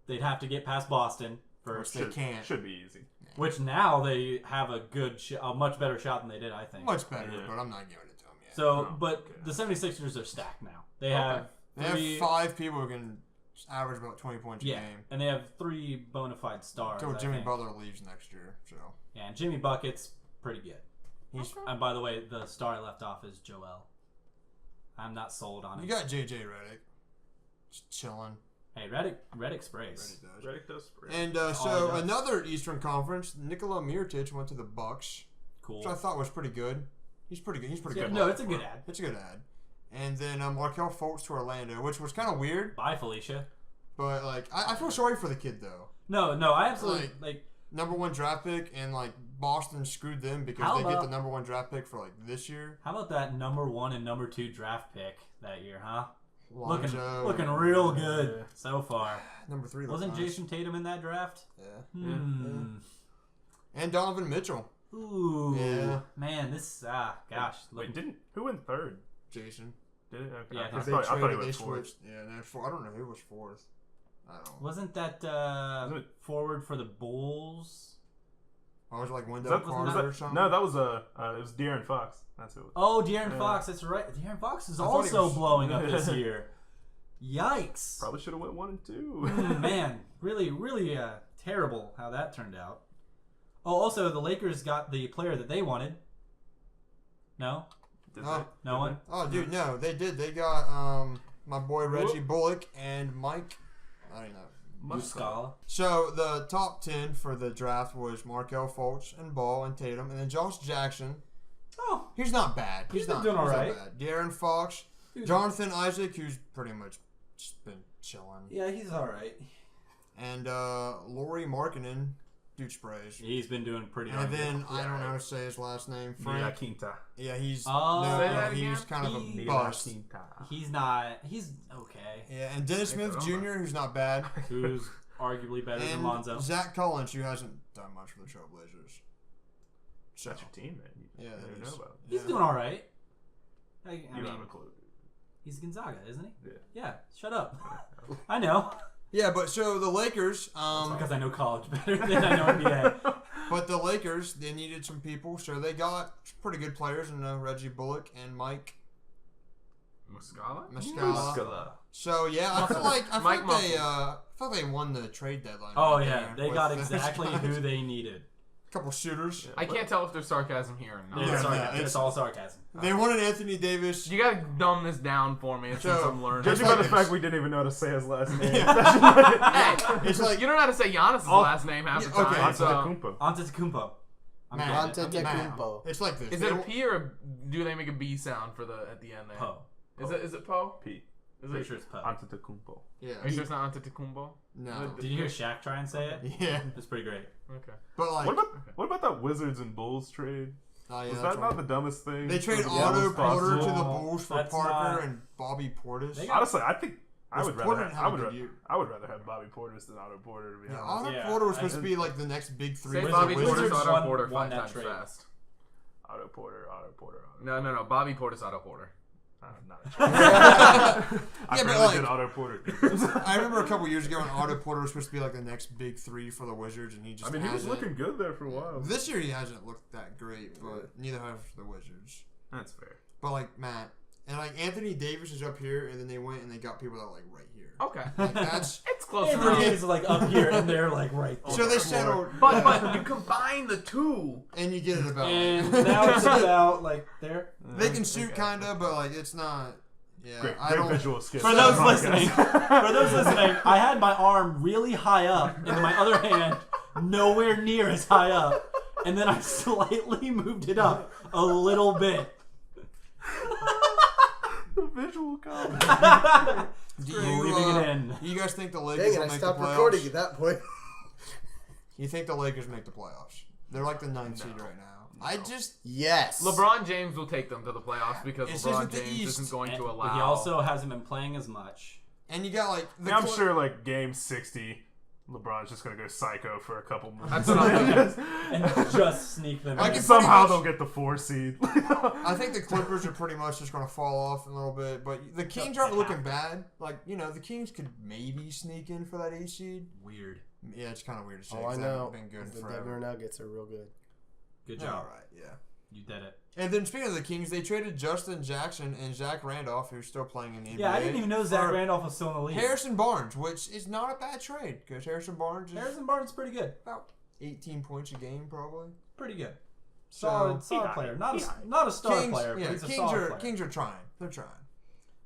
They'd have to get past Boston first, They can't. Should be easy. which now they have a much better shot than they did, I think. Much better, Yeah. but I'm not giving it to them yet. So, Oh, but okay. the 76ers are stacked now. They have They have 5 people who can average about 20 points a game. and they have 3 bona fide stars. Until I Jimmy think. Butler leaves next year. So Yeah, and Jimmy Bucket's pretty good. he's. And by the way, the star I left off is Joel. I'm not sold on You him. got JJ Redick, just chilling. Hey, Reddick sprays. Redick does. Redick does spray. And he so does. another Eastern Conference, Nikola Mirotic went to the Bucks, Cool. which I thought was pretty good. He's pretty good. He's pretty good. No, it's a good ad. It's a good ad. And then Markel Fultz to Orlando, which was kind of weird, Bye, Felicia. but like I feel sorry for the kid though. No, I absolutely like. #1 draft pick, and like Boston screwed them because How they get about- the #1 draft pick for like this year. How about that #1 and #2 draft pick that year, huh? Lonzo, Looking real good so far. #3. Wasn't nice. Jason Tatum in that draft? Yeah. And Donovan Mitchell. Ooh. Yeah. Man, this gosh. Wait, who went third? Jason. Did it? Okay. Yeah, I, because thought, I thought he traded, was they fourth. switched. Yeah, and I don't know who was 4th. I don't know. Wasn't that Wasn't it- forward for the Bulls? I was like Was Wendell that, Carter was or that, something. no, that was it was De'Aaron Fox. That's who it was. Oh, De'Aaron Yeah. Fox. That's right. De'Aaron Fox is I thought he also was- blowing up this year. Yikes. Probably should have went 1 and 2. Man, really, really terrible how that turned out. Oh, also, the Lakers got the player that they wanted. No? Did Oh. they? No one? Oh, dude, no, they did. They got my boy Reggie Bullock and Mike. I don't know. Muscala. So the top 10 for the draft was Markel Fultz and Ball and Tatum, and then Josh Jackson. Oh, He's not bad. He's been not doing all not right. bad. De'Aaron Fox, Dude. Jonathan Isaac, who's pretty much just been chilling, yeah, he's all right. and Laurie Markkinen, dude sprays. He's been doing pretty And darn then good. I don't know how to say his last name. Mia Frank. Quinta. Yeah, he's Oh, no, Say no, that he's again? kind of a He- bust. Quinta. He's not. He's okay. Yeah, and Dennis Smith Oklahoma. Jr., who's not bad. Who's arguably better than And Lonzo. Zach Collins, who hasn't done much for the Trailblazers. So, That's your team, man. You yeah, never it know is. about it. He's Yeah. doing all right. I You mean, don't have a clue. he's Gonzaga, isn't he? Yeah. Yeah. Shut up. I know. Yeah, but so the Lakers, Because I know college better than I know NBA. but the Lakers, they needed some people, so they got some pretty good players in Reggie Bullock and Mike Muscala? Muscala. So yeah, I feel like Mike I feel like they won the trade deadline. Oh right yeah, there they with got those exactly guys. who they needed. Couple shooters. Yeah. I can't tell if there's sarcasm here or not. It's, Yeah, sarcasm. no, It's all sarcasm. They wanted Anthony Davis. You gotta dumb this down for me since So, I'm learning. Judging like by the this. fact we didn't even know how to say his last name. Hey, It's like you don't know how to say Giannis' Oh, last name half the yeah, time. okay. So. Antetokounmpo. Antetokounmpo. I'm Man, getting it. I'm getting it. Antetokounmpo. it's like this. Is it a P or a, do they make a B sound for the at the end there? Poe. Is it Poe? P. Is Pretty it? sure it's Poe. Antetokounmpo. Yeah. Are you sure it's not Antetokounmpo? No. Did you hear Shaq try and say it? Yeah. It's pretty great. Okay. But like, What about that Wizards and Bulls trade? oh, yeah, Was that's that right. not the dumbest thing? They trade for the Otto Bulls Porter to the possible? Bulls for That's Parker not- and Bobby Portis. They got- Honestly, I think I Was would Porter rather didn't have, have a good year. I would rather have Bobby Portis than Otto Porter, to be Yeah, honest. Otto Yeah, Porter was I- supposed to be like the next big three. Say for Bobby the Portis, Wizards. Otto won- Porter won 5 that times trade. fast. Otto Porter. No. Bobby Portis, Otto Porter. Not a chance. I Yeah, but barely like- did Otto Porter. I remember a couple years ago when Otto Porter was supposed to be like the next big three for the Wizards, and he just I mean, he was hasn't. looking good there for a while. This year he hasn't looked that great, but neither have the Wizards. That's fair. But like Matt and like Anthony Davis is up here, and then they went and they got people that are like right here. Okay. Like that's It's close Anthony enough. is like up here and they're like right there. so they settled. But you combine the two. and you get it about. And now it's about like there. they can shoot kinda, but like it's not. Yeah, Great, I great don't. visual skit. For those listening, I had my arm really high up, and my other hand nowhere near as high up, and then I slightly moved it up a little bit. The visual comedy. Do We're leaving it in. you guys think the Lakers Dang it, will I make the stopped playoffs? recording at that point. You think the Lakers make the playoffs? They're like the 9th seed right now. I just Yes. LeBron James will take them to the playoffs because It's LeBron just the James East. isn't going to But allow. he also hasn't been playing as much. and you got like the I'm sure like game 60, LeBron's just gonna go psycho for a couple moves. That's what I'm thinking. And just sneak them I in. can Somehow pretty much- they'll get the 4 seed. I think the Clippers are pretty much just going to fall off a little bit, but the Kings aren't looking bad. Like, you know, the Kings could maybe sneak in for that 8 seed. Weird. Yeah, it's kind of weird to say. All I 'cause they haven't know been good is the forever. Denver Nuggets are real good. Good Yeah, job. all right, yeah. You did it. And then speaking of the Kings, they traded Justin Jackson and Zach Randolph, who's still playing in the NBA. Yeah, I didn't even know Zach for Randolph was still in the league. Harrison Barnes, which is not a bad trade because Harrison Barnes is Harrison Barnes is pretty good. about 18 points a game, probably. Pretty good. So, Solid player. Not a star Kings, player, yeah, but he's a Kings solid are player. Kings are trying. They're trying.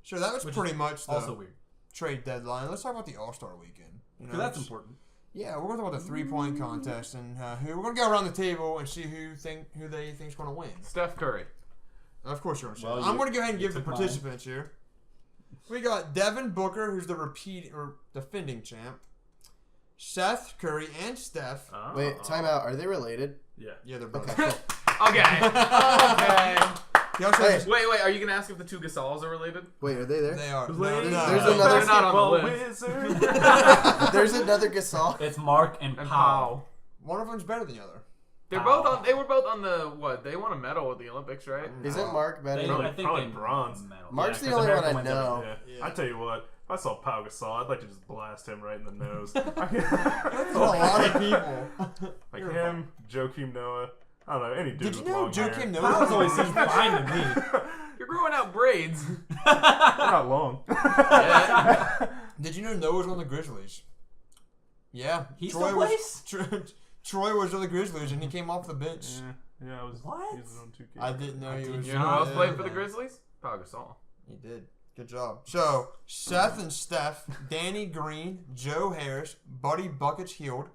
So that was Which pretty is much the Also weird. trade deadline. Let's talk about the All-Star weekend. You know, Because that's it's- important. Yeah, we're gonna talk about the 3-point contest and who we're gonna go around the table and see who they think's gonna win. Steph Curry. Of course you're gonna say. Well, I'm you- gonna go ahead and you give the took mine. participants here. We got Devin Booker, who's the defending champ. Seth Curry and Steph. Wait, time out. Are they related? Yeah. Yeah, they're both. Okay. Okay. Okay. He also Hey. has- Wait. Are you gonna ask if the two Gasols are related? Wait, are they there? they are. There's There's another- They're not on the list. Wizard. There's another Gasol. It's Mark and And Powell. Powell. One of them's better than the other. They were both on the what? They won a medal at the Olympics, right? Isn't Mark better? They, Probably- I think probably they bronze. won medal. Mark's the 'cause only America one I wins know. everything. Yeah. I tell you what, if I saw Pau Gasol, I'd like to just blast him right in the nose. There's a lot of people. Like You're him, Joakim Noah. I don't know, any dude Did you with know long hair. Joakim Noah? Powell's always seems fine to me. You're growing out braids. They're not long. Yeah. Did you know Noah's on the Grizzlies? Yeah. He Troy still was, Troy was on the Grizzlies and he came off the bench. Yeah, I was What? using on 2K. I didn't know he was. You know who else Yeah, played for the man. Grizzlies? Pau Gasol. He did. Good job. So, Seth and Steph, Danny Green, Joe Harris, Buddy Buckets Healed,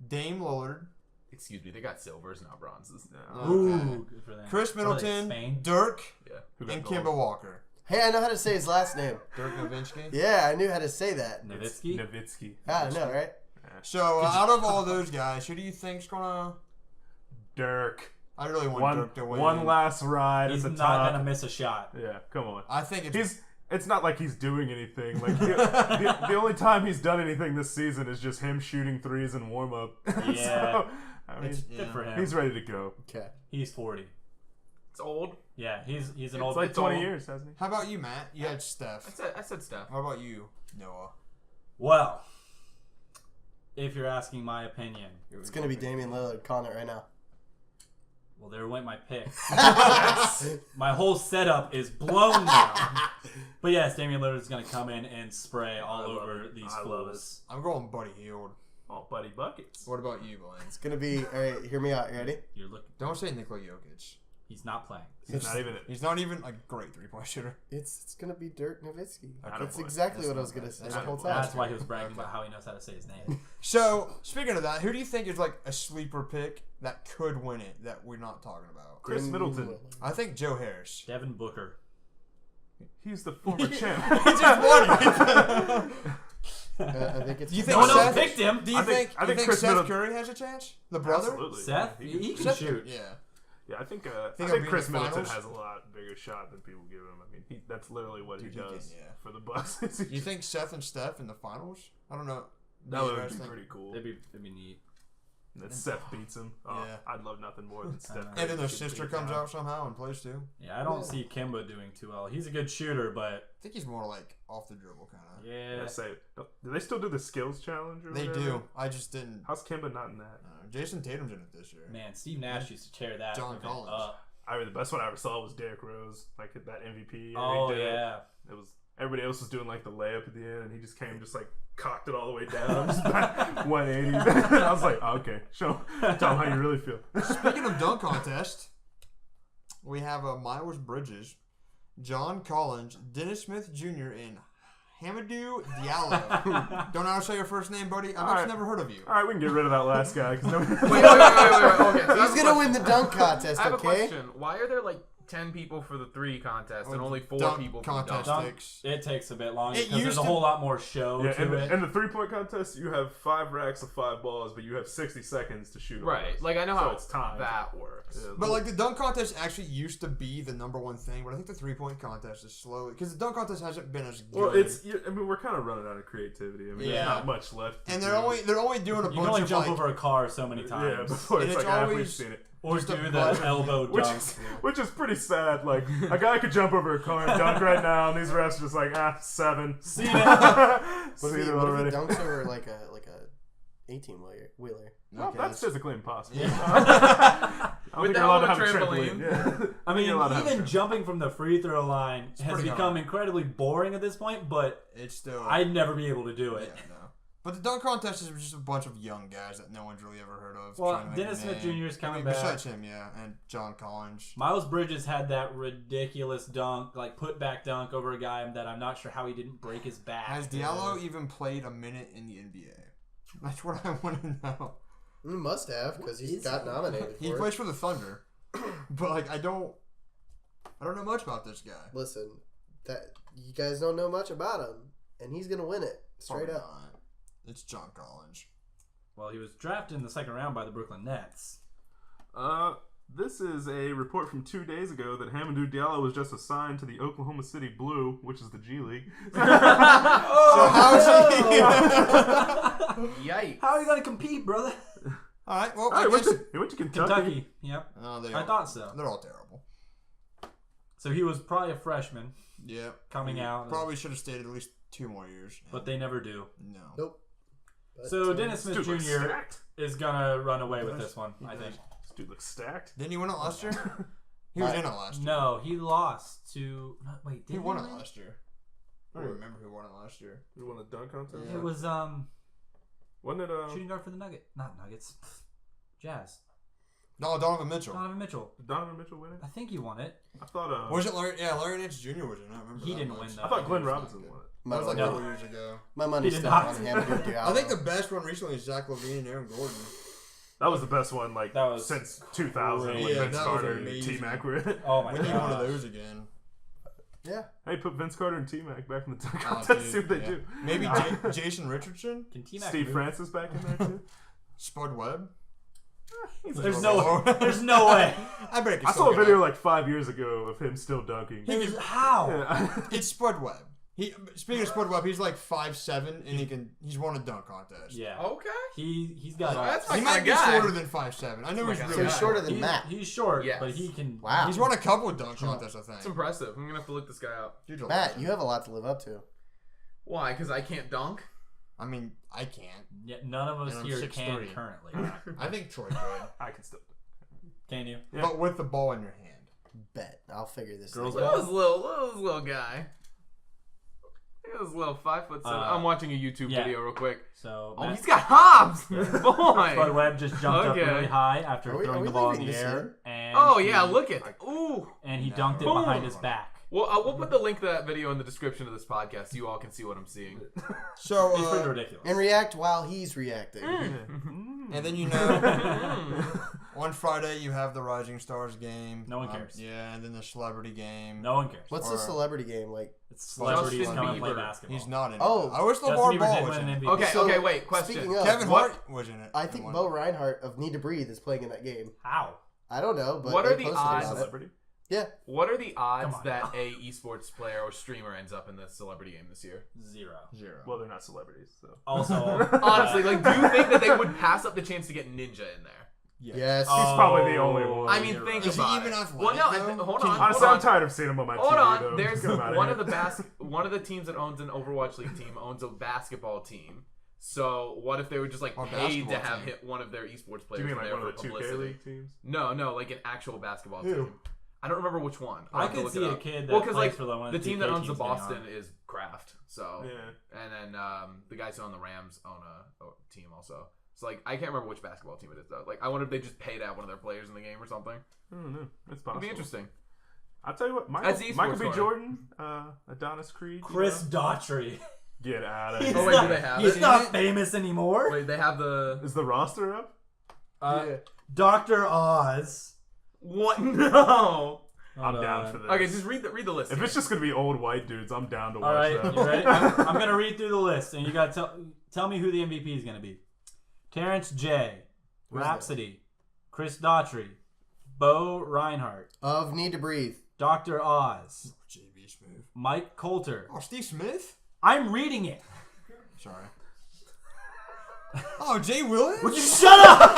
Dame Lillard, Excuse me, they got silvers, not bronzes. Ooh, good for them. Chris What are they, Middleton, Spain? Dirk, Who got and gold? Kemba Walker. Hey, I know how to say his last name. Dirk Nowitzki. Yeah, I knew how to say that. Nowitzki? Nowitzki. Ah, I know, right? So, out of all those guys, who do you think's gonna? Dirk. I really want Dirk to win. One last ride He's at the not top. gonna miss a shot. Yeah, come on. I think it's. It's not like he's doing anything. Like the only time he's done anything this season is just him shooting threes in warm up. Yeah. I mean, Good for him. he's ready to go. Okay. He's 40. It's old. Yeah, he's an It's old. like 20 old. years, hasn't he? How about you, Matt? You had Steph. I said Steph. How about you, Noah? Well, if you're asking my opinion, It's going to be Damian Lillard. Calling it right now. well, there went my pick. My whole setup is blown now. But yes, Damian Lillard is going to come in and spray all I love over it. these I love fools. I'm going Buddy Healed. Oh, buddy buckets. What about you, Blaine? It's going to be... All right, hear me out. You ready? You're looking. Don't say Nikola Jokic. He's not playing. He's not even. He's not even a great 3-point shooter. It's going to be Dirk Nowitzki. Attaboy. That's exactly That's what I was not going to bad. say That's the whole not time. That's why he was bragging about how he knows how to say his name. So, speaking of that, who do you think is like a sleeper pick that could win it that we're not talking about? Chris Damian Middleton. Lillard. I think Joe Harris. Devin Booker. He's the former champ. He just won it. I think it's... Do you No think one else Seth- picked him. Do you I think- think, I think you think Chris Seth Middleton- Curry has a chance? The brother? Absolutely. Seth, Yeah, he can Seth- shoot. Yeah. Yeah, I think I'll be Chris in the Middleton finals. has a lot bigger shot than people give him. I mean, that's literally what Dude, he he can, does yeah. for the Bucks. You think Seth and Steph in the finals? I don't know. that would Interesting. be pretty cool. It'd be neat. That Seth beats him. Oh, Yeah. I'd love nothing more than Steph. And Curry And then their getting sister beat comes down. out somehow and plays too. Yeah, I don't see Kimba doing too well. He's a good shooter, but I think he's more like off the dribble kind of. yeah. Yeah, say, do they still do the skills challenge? Or They whatever? do. I just didn't. How's Kimba not in that? Jason Tatum's in it this year. Man, Steve Nash used to tear that John event Collins. up. I mean, the best one I ever saw was Derrick Rose, like that MVP. Oh he did it. yeah. It was everybody else was doing like the layup at the end, and he just came, just like cocked it all the way down, just back 180. I was like, oh, okay, tell him how you really feel. Speaking of dunk contest, we have Miles Bridges, John Collins, Dennis Smith Jr., and Hamidou Diallo. Don't know how to say your first name, buddy. I've Alright. never heard of you. All right, we can get rid of that last guy because nobody. Wait. Okay, so I have He's a gonna win question. the dunk contest, I have a okay? question. Why are there like 10 people for the 3 contest and Oh, only 4 dunk people for contest. dunk? Sticks. It takes a bit longer It because there's used a to- whole lot more show Yeah, to it. and the 3-point contest, you have 5 racks of 5 balls, but you have 60 seconds to shoot. all Right. those. Like I know So how it's timed. that works. Yeah. But like the dunk contest actually used to be the #1 thing, but I think the 3-point contest is slowly because the dunk contest hasn't been as good. Well, I mean, we're kind of running out of creativity. I mean, Yeah. there's not much left. to and do. they're only doing a You bunch can only of jump like, over a car so many Yeah, times. before And it's it's like, we've always- seen it. Or just a do bunch the of- elbow Which dunk. is, which is pretty sad. Like, a guy could jump over a car and dunk right now, and these refs are just like, 7. See See ya. What it if he already. dunks over like a 18-wheeler? Well, Okay, that's physically impossible. Yeah. I don't With think the you're allowed to helmet have a trampoline. trampoline. Yeah. I mean, You're allowed to have a even trampoline. jumping from the free throw line has pretty become hard. incredibly boring at this point, but it's still I'd never be able to do yeah, it. no. But the dunk contest is just a bunch of young guys that no one's really ever heard of. Well, trying to make Dennis a Smith name. Jr. is coming I mean, back. Besides him, yeah, and John Collins. Miles Bridges had that ridiculous dunk, like put back dunk over a guy that I'm not sure how he didn't break his back. Has Diallo even played a minute in the NBA? That's what I want to know. He must have because he is got he? nominated He for it. plays for the Thunder, but like I don't know much about this guy. Listen, that you guys don't know much about him, and he's gonna win it straight Probably up. not. It's John Collins. Well, he was drafted in the second round by the Brooklyn Nets. This is a report from 2 days ago that Hamidou Diallo was just assigned to the Oklahoma City Blue, which is the G League. So how is he? Yikes. How are you going to compete, brother? All right. Well, Oh, I he, went guess to, he went to Kentucky. Kentucky. Yep. They I all- thought so. They're all terrible. So he was probably a freshman Yeah. coming out, Probably should have stayed at least 2 more years. but they never do. No. Nope. But, So Dennis Smith This dude Jr. looks stacked. is going to run away with this one, I think. This dude looks stacked. Didn't he win it last year? He was in it last year. No, he lost to... Wait, did He won it win? last year. I don't remember who won it last year. You won a dunk contest? Yeah. It was Wasn't it, shooting guard for the Nuggets. Jazz. No, Donovan Mitchell. Donovan Mitchell. did Donovan Mitchell win it? I think he won it. I thought, Was it Larry? Yeah, Larry Nance Jr. was in it. I remember He that didn't much. win, though. I thought Glenn Robinson won it. my, That was like No. a couple years ago. my He money's did still not. on Hamidou Diallo. I think the best one recently is Zach LaVine and Aaron Gordon. That was the best one, like, That was since 2000 when great. Yeah, Vince that was Carter and amazing. T-Mac were in it. Oh my We need one of god. those again. Yeah. Hey, put Vince Carter and T-Mac back in the dunk Oh, contest, dude, see what they yeah. do. Maybe Jason Richardson, Can T-Mac Steve move? Francis back in there, too. Spud Webb. There's no way. I bet. I saw a video like 5 years ago of him still dunking. How? Yeah. It's Spud Webb. Speaking of Spud Webb, he's like 5'7" and he's won a dunk contest. Yeah. Okay. He's got. Oh, that's He my might kind be of guy. shorter than 5'7". I know That's he's my So really he's guy. shorter than He's, Matt. he's short, Yes. but he can. Wow. He's won a couple of dunk contests, I think. It's impressive. I'm gonna have to look this guy up. Dude's a Matt, legend. you have a lot to live up to. Why? Because I can't dunk. I mean, I can't. Yeah, none of us And I'm here 6'3". can currently. I think Troy could, I can still. Can you? Yeah. but with the ball in your hand. Bet. I'll figure this Girls thing Look out. at this little guy. Look at this little 5'7". I'm watching a YouTube yeah. video real quick. So Oh, Matt, he's got hops, Spud boy. Webb just jumped Okay. up really high after Are we throwing the ball in leaving the this air, in? and Oh yeah, he, look at. Ooh. and he No. dunked it Boom. behind his back. Well, we'll put the link to that video in the description of this podcast so you all can see what I'm seeing. So, It's pretty ridiculous. And react while he's reacting. and then you know, on Friday you have the Rising Stars game. No one cares. Yeah, and then the celebrity game. No one cares. What's Or- the celebrity game like? It's celebrities Justin come and play Bieber. basketball. He's not in it. Oh. I wish Justin LeVar Bieber Ball did was win in an it. MVP. Okay, So, okay, wait. Question. speaking of- Kevin What- Hart was in it. I think Bo Reinhardt of Need to Breathe is playing in that game. How? I don't know, but What they are the posted odds- about it. Celebrity? Yeah. What are the odds Come on. that a esports player or streamer ends up in the celebrity game this year? 0. Well, they're not celebrities, so. Also, Honestly, like, do you think that they would pass up the chance to get Ninja in there? Yes. He's probably the only one. I mean, you're think Is he about even it. athletic, Well, no, though? hold Can on. you- Honestly, hold I'm on. tired of seeing him on my Hold TV, on, though. there's Get him outta one here. of one of the teams that owns an Overwatch League team owns a basketball team. So what if they were just like Or paid to basketball have team. hit one of their esports Do players you mean like there one of for the 2K publicity? League teams? No, like an actual basketball Who? team. I don't remember which one. I'll I have to could look see it a up. kid that Well, because plays like for one of the the team 2K that owns the teams getting Boston on. is Kraft. So Yeah. and then the guys who own the Rams own a team also. So like I can't remember which basketball team it is though. Like I wonder if they just paid out one of their players in the game or something. I don't know. It's It'd possible. be interesting. I'll tell you what, That's the Michael esports B. corner. Jordan, Adonis Creed. Chris Daughtry. Get out of He's here. Oh, wait, do they have He's it? not famous anymore. Wait, they have the Is the roster up? Yeah. Dr. Oz. what? No. I'm Hold down on. for this. Okay, just read the list. If here. it's just gonna be old white dudes, I'm down to watch All right, that. you ready? I'm gonna read through the list, and you gotta tell me who the MVP is gonna be. Terrence J, Who's Rhapsody, Chris Daughtry, Bo Reinhardt, Of Need to Breathe. Dr. Oz, JB Smith. Mike Coulter. Oh, Steve Smith? I'm reading it. Sorry. Oh, Jay Willis? Would you shut up?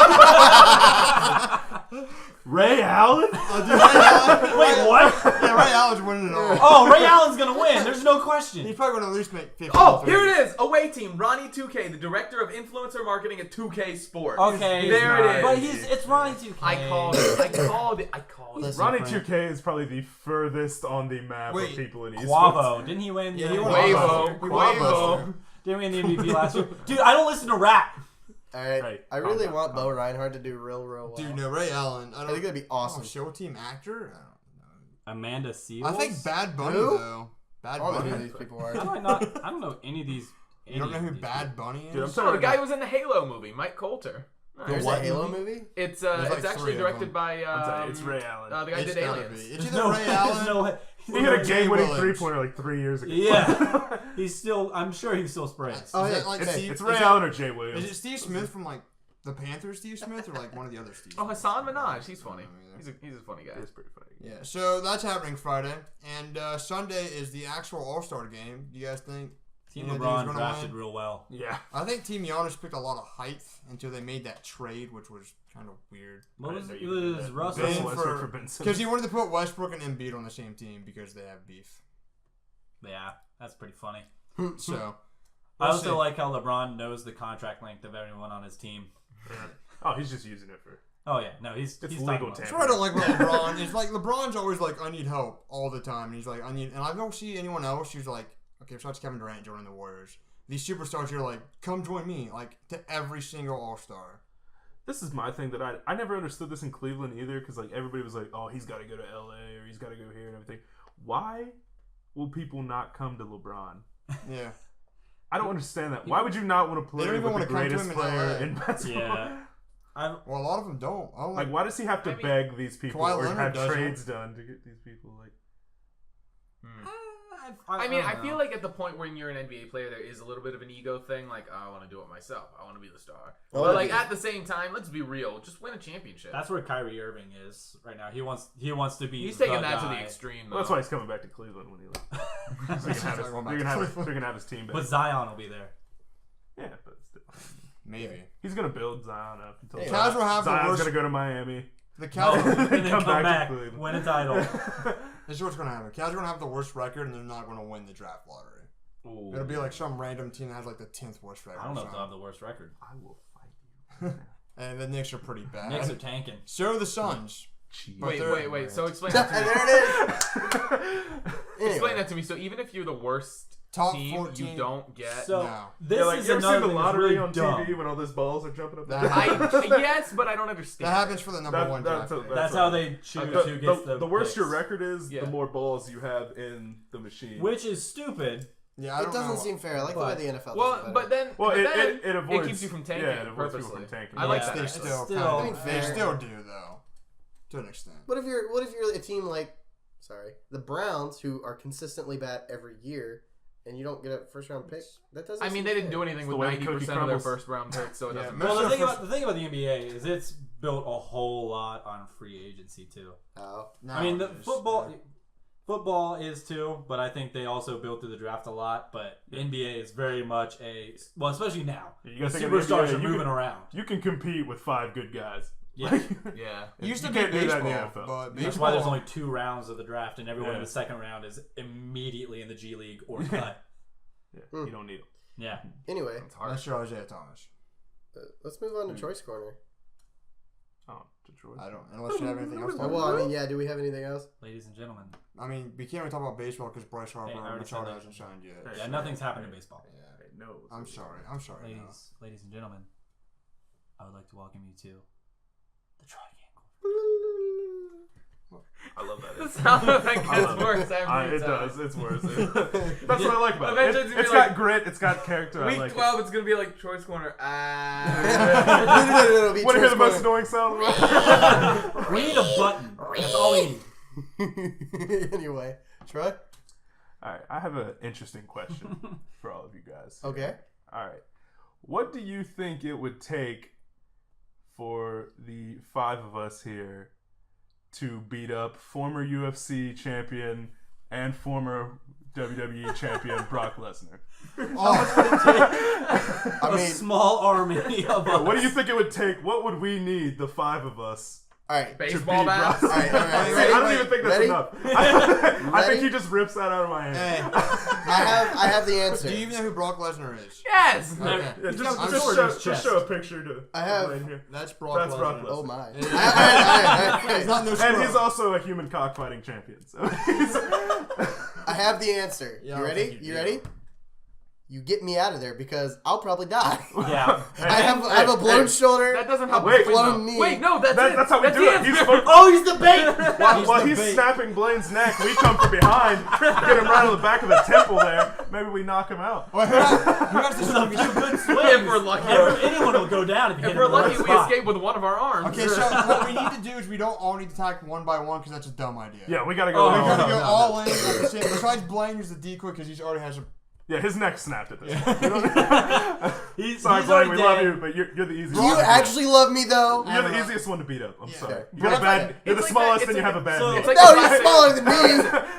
Ray Allen? Oh, dude, Ray Allen. Wait, what? Yeah, Ray Allen's winning it all. Oh, Ray Allen's gonna win. There's no He's question. probably going to at least make 50. Oh, here it is. Away team. Ronnie 2K, the director of influencer marketing at 2K Sports. Okay, there it is. But it's Ronnie 2K. I called it. Listen, Ronnie Frank. 2K is probably the furthest on the map Wait, of people in esports. Quavo. Didn't he win? Yeah, the- he won Quavo. Quavo. Didn't he win the MVP last year? Dude, I don't listen to rap. Alright, Hey, I really calm want down, Bo Reinhardt to do real well. Dude, no, Ray Allen. I think that'd be awesome. Oh, show team actor? I don't Amanda Seals. know. I think Bad Bunny, Who? though. Bad I don't know Bunny. who these people How are. do I don't know any of these. You don't know any who of these Bad Bunny is? Dude, I'm Oh, sorry. the guy who was in the Halo movie, Mike Coulter. There's what a Halo movie? movie? It's There's like actually three of directed them. by I'm telling you, it's Ray Allen. the guy who It's did gotta Aliens. be. There's It's either Ray Allen. no, He hit a Jay game-winning Willis. three-pointer like 3 years ago. yeah, he's still. I'm sure he still sprays. Oh, Is yeah. that like It's, Steve, it's Ray is Allen or Jay Williams. Is it Steve Smith from like the Panthers, Steve Smith, or like one of the other Steve? Oh, Hassan Minaj. He's funny. I don't know He's a funny guy. It's pretty funny. Yeah, so that's happening Friday, and Sunday is the actual All-Star game. Do you guys think? Team you know, who's LeBron gonna drafted win? real well. Yeah. I think Team Giannis picked a lot of height until they made that trade, which was kind of weird. What I was didn't it? know you could do Was that. Russell? Ben Ben Westbrook for- for Ben Simmons. Because he wanted to put Westbrook and Embiid on the same team because they have beef. Yeah, that's pretty funny. So, I we'll also see. like how LeBron knows the contract length of everyone on his team. Yeah. Oh, he's just using it for. Oh yeah, no, he's It's he's legal talking about- That's what I don't like about LeBron. Is like LeBron's always like, I need help all the time. And he's like, I need, and I don't see anyone else who's like, okay, besides Kevin Durant joining the Warriors, these superstars here are like, come join me, like to every single All-Star. This is my thing that I never understood this in Cleveland either, because like everybody was like, oh, he's got to go to LA or he's got to go here and everything. Why will people not come to LeBron? Yeah. I don't understand that. Why would you not want to They play don't even with the wanna come to greatest him in player LA. in basketball? Yeah. I'm, Well, a lot of them don't. I don't Like, why does he have to I mean, beg these people Kawhi or Leonard have doesn't. trades done to get these people? Like, I mean, I don't feel know. like at the point when you're an NBA player, there is a little bit of an ego thing. Like, oh, I want to do it myself. I want to be the star. Oh, But like yeah. at the same time, let's be real. Just win a championship. that's where Kyrie Irving is right now. He wants to be. He's taking the that to guy. the extreme. well, that's though. why he's coming back to Cleveland when he like, so he can have his, Going they're back gonna to have, they're gonna have his team back. But Zion will be there. Yeah, but still, Maybe. he's gonna build Zion up until Hey, Cavs will have the Zion's worst. gonna go to Miami. The Oh, Cavs. and then Come come back back, to Cleveland. win a title. This is what's going to happen. Cavs are going to have the worst record, and they're not going to win the draft lottery. Ooh. It'll be like some random team that has like the 10th worst record. I don't know or if they'll have something. the worst record. I will fight you. Right now. And the Knicks are pretty bad. Knicks are tanking. So are the Suns. Jeez. But Wait, they're- wait. So explain And that to me. there it is. Explain Anyway, that to me. So even if you're the worst Top team, 14. you don't get. So No. this Yeah, like, is you ever another seen the thing that's lottery really on dumb. TV when all those balls are jumping up? That- Yes, but I don't understand. That happens for the number one draft. that's- pick. That's how they choose who gets the worse picks. your record is, Yeah. the more balls you have in the machine. Which is stupid. Yeah, I it don't doesn't know. seem fair. I like But- the way the NFL does Well, it but then, well, but it, then it avoids keeps you from tanking Yeah, it avoids purposely. people from tanking. I like Yeah, that. They it's still, still- kind I of, think they fair. still do though, to an extent. what if you're a team like the Browns, who are consistently bad every year, and you don't get a first round pick? That doesn't. I mean, seem they didn't fair. do anything the with way the 90% cookie of their crumbles. first round picks, so it Yeah, doesn't most matter. Well, of the thing about the NBA is it's built a whole lot on free agency too. Oh, I mean, the Nowadays, football is too, but I think they also built through the draft a lot. But NBA is very much especially now. You The gotta think of the superstars NBA, are you moving can- around. You can compete with 5 good guys. Yeah. Yeah. It used to You be can't do that baseball, in the NFL. but That's baseball, why there's only 2 rounds of the draft, and everyone in Yeah. the second round is immediately in the G League or cut. Yeah, Hmm. you don't need them. Yeah. anyway, It's hard. unless you're Isaiah Thomas. let's move on to Choice Corner. Oh, Detroit. I don't. Unless you have anything else. to Oh, talk well, I about. mean, yeah. Do we have anything else? Ladies and gentlemen. I mean, we can't really talk about baseball because Bryce Harper Hey, I and already said Machado that. hasn't signed yet. Hey, Yeah, nothing's happened in baseball. Yeah. Hey, no. I'm sorry. I'm sorry. no. Ladies and gentlemen, I would like to welcome you to the Triangle. I love that. The sound effect I love gets worse every time. It does. It's worse. That's what I like about it. Eventually it's It's gonna be got grit. It's got character. I Week like 12, it's gonna be like Troy's Corner. It'll be Want to hear the Troy's most annoying sound? We need a button. That's all we need. Anyway, Troy. All right, I have an interesting question for all of you guys. Okay. All right, what do you think it would take for the 5 of us here to beat up former UFC champion and former WWE champion Brock Lesnar? I A mean, small army of us. What do you think it would take? What would we need, the 5 of us, all right. to Baseball beat bats. Brock? All right. I don't even think that's Ready? enough. I think Ready? he just rips that out of my hand. Hey, I have the answer. do you even know who Brock Lesnar is? Yes! Okay. Yeah, I'm just sure show, his just chest. show a picture to I have- Blaine here. That's Brock That's Lesnar. Brock Lesnar. Oh my. Yeah. He's not no And scrub. he's also a human cockfighting champion. So he's, I have the answer. Yeah, I You don't ready? think you You do. ready? You get me out of there because I'll probably die. Yeah. I have a blown shoulder. That doesn't help. Wait, us win, blown though. knee. Wait, no, that's it. that's how we do the it. He's answer. Oh, he's the bait. while he's the bait. snapping Blaine's neck, we come from behind, get him right on the back of the temple there. Maybe we knock him out. Wait, who has With to a few good swings. If we're lucky. Anyone will go down if you If hit we're him in the lucky, right we spot. escape with one of our arms. Okay, so what we need to do is we don't all need to attack one by one because that's a dumb idea. Yeah, we gotta go. Oh, We all gotta out. go no, all in. Like the same. Besides Blaine, who's the decoy because he already has a. Yeah, his neck snapped at this point. He's Sorry, he's Blaine, already we dead. love you, but you're the easiest. Do you one. actually love me though? You're the easiest one to beat up. I'm Yeah. sorry. Okay. You're, But you're the it's like smallest, that- and you it's have a bad so- knee. It's like No, the you're classic- smaller than me.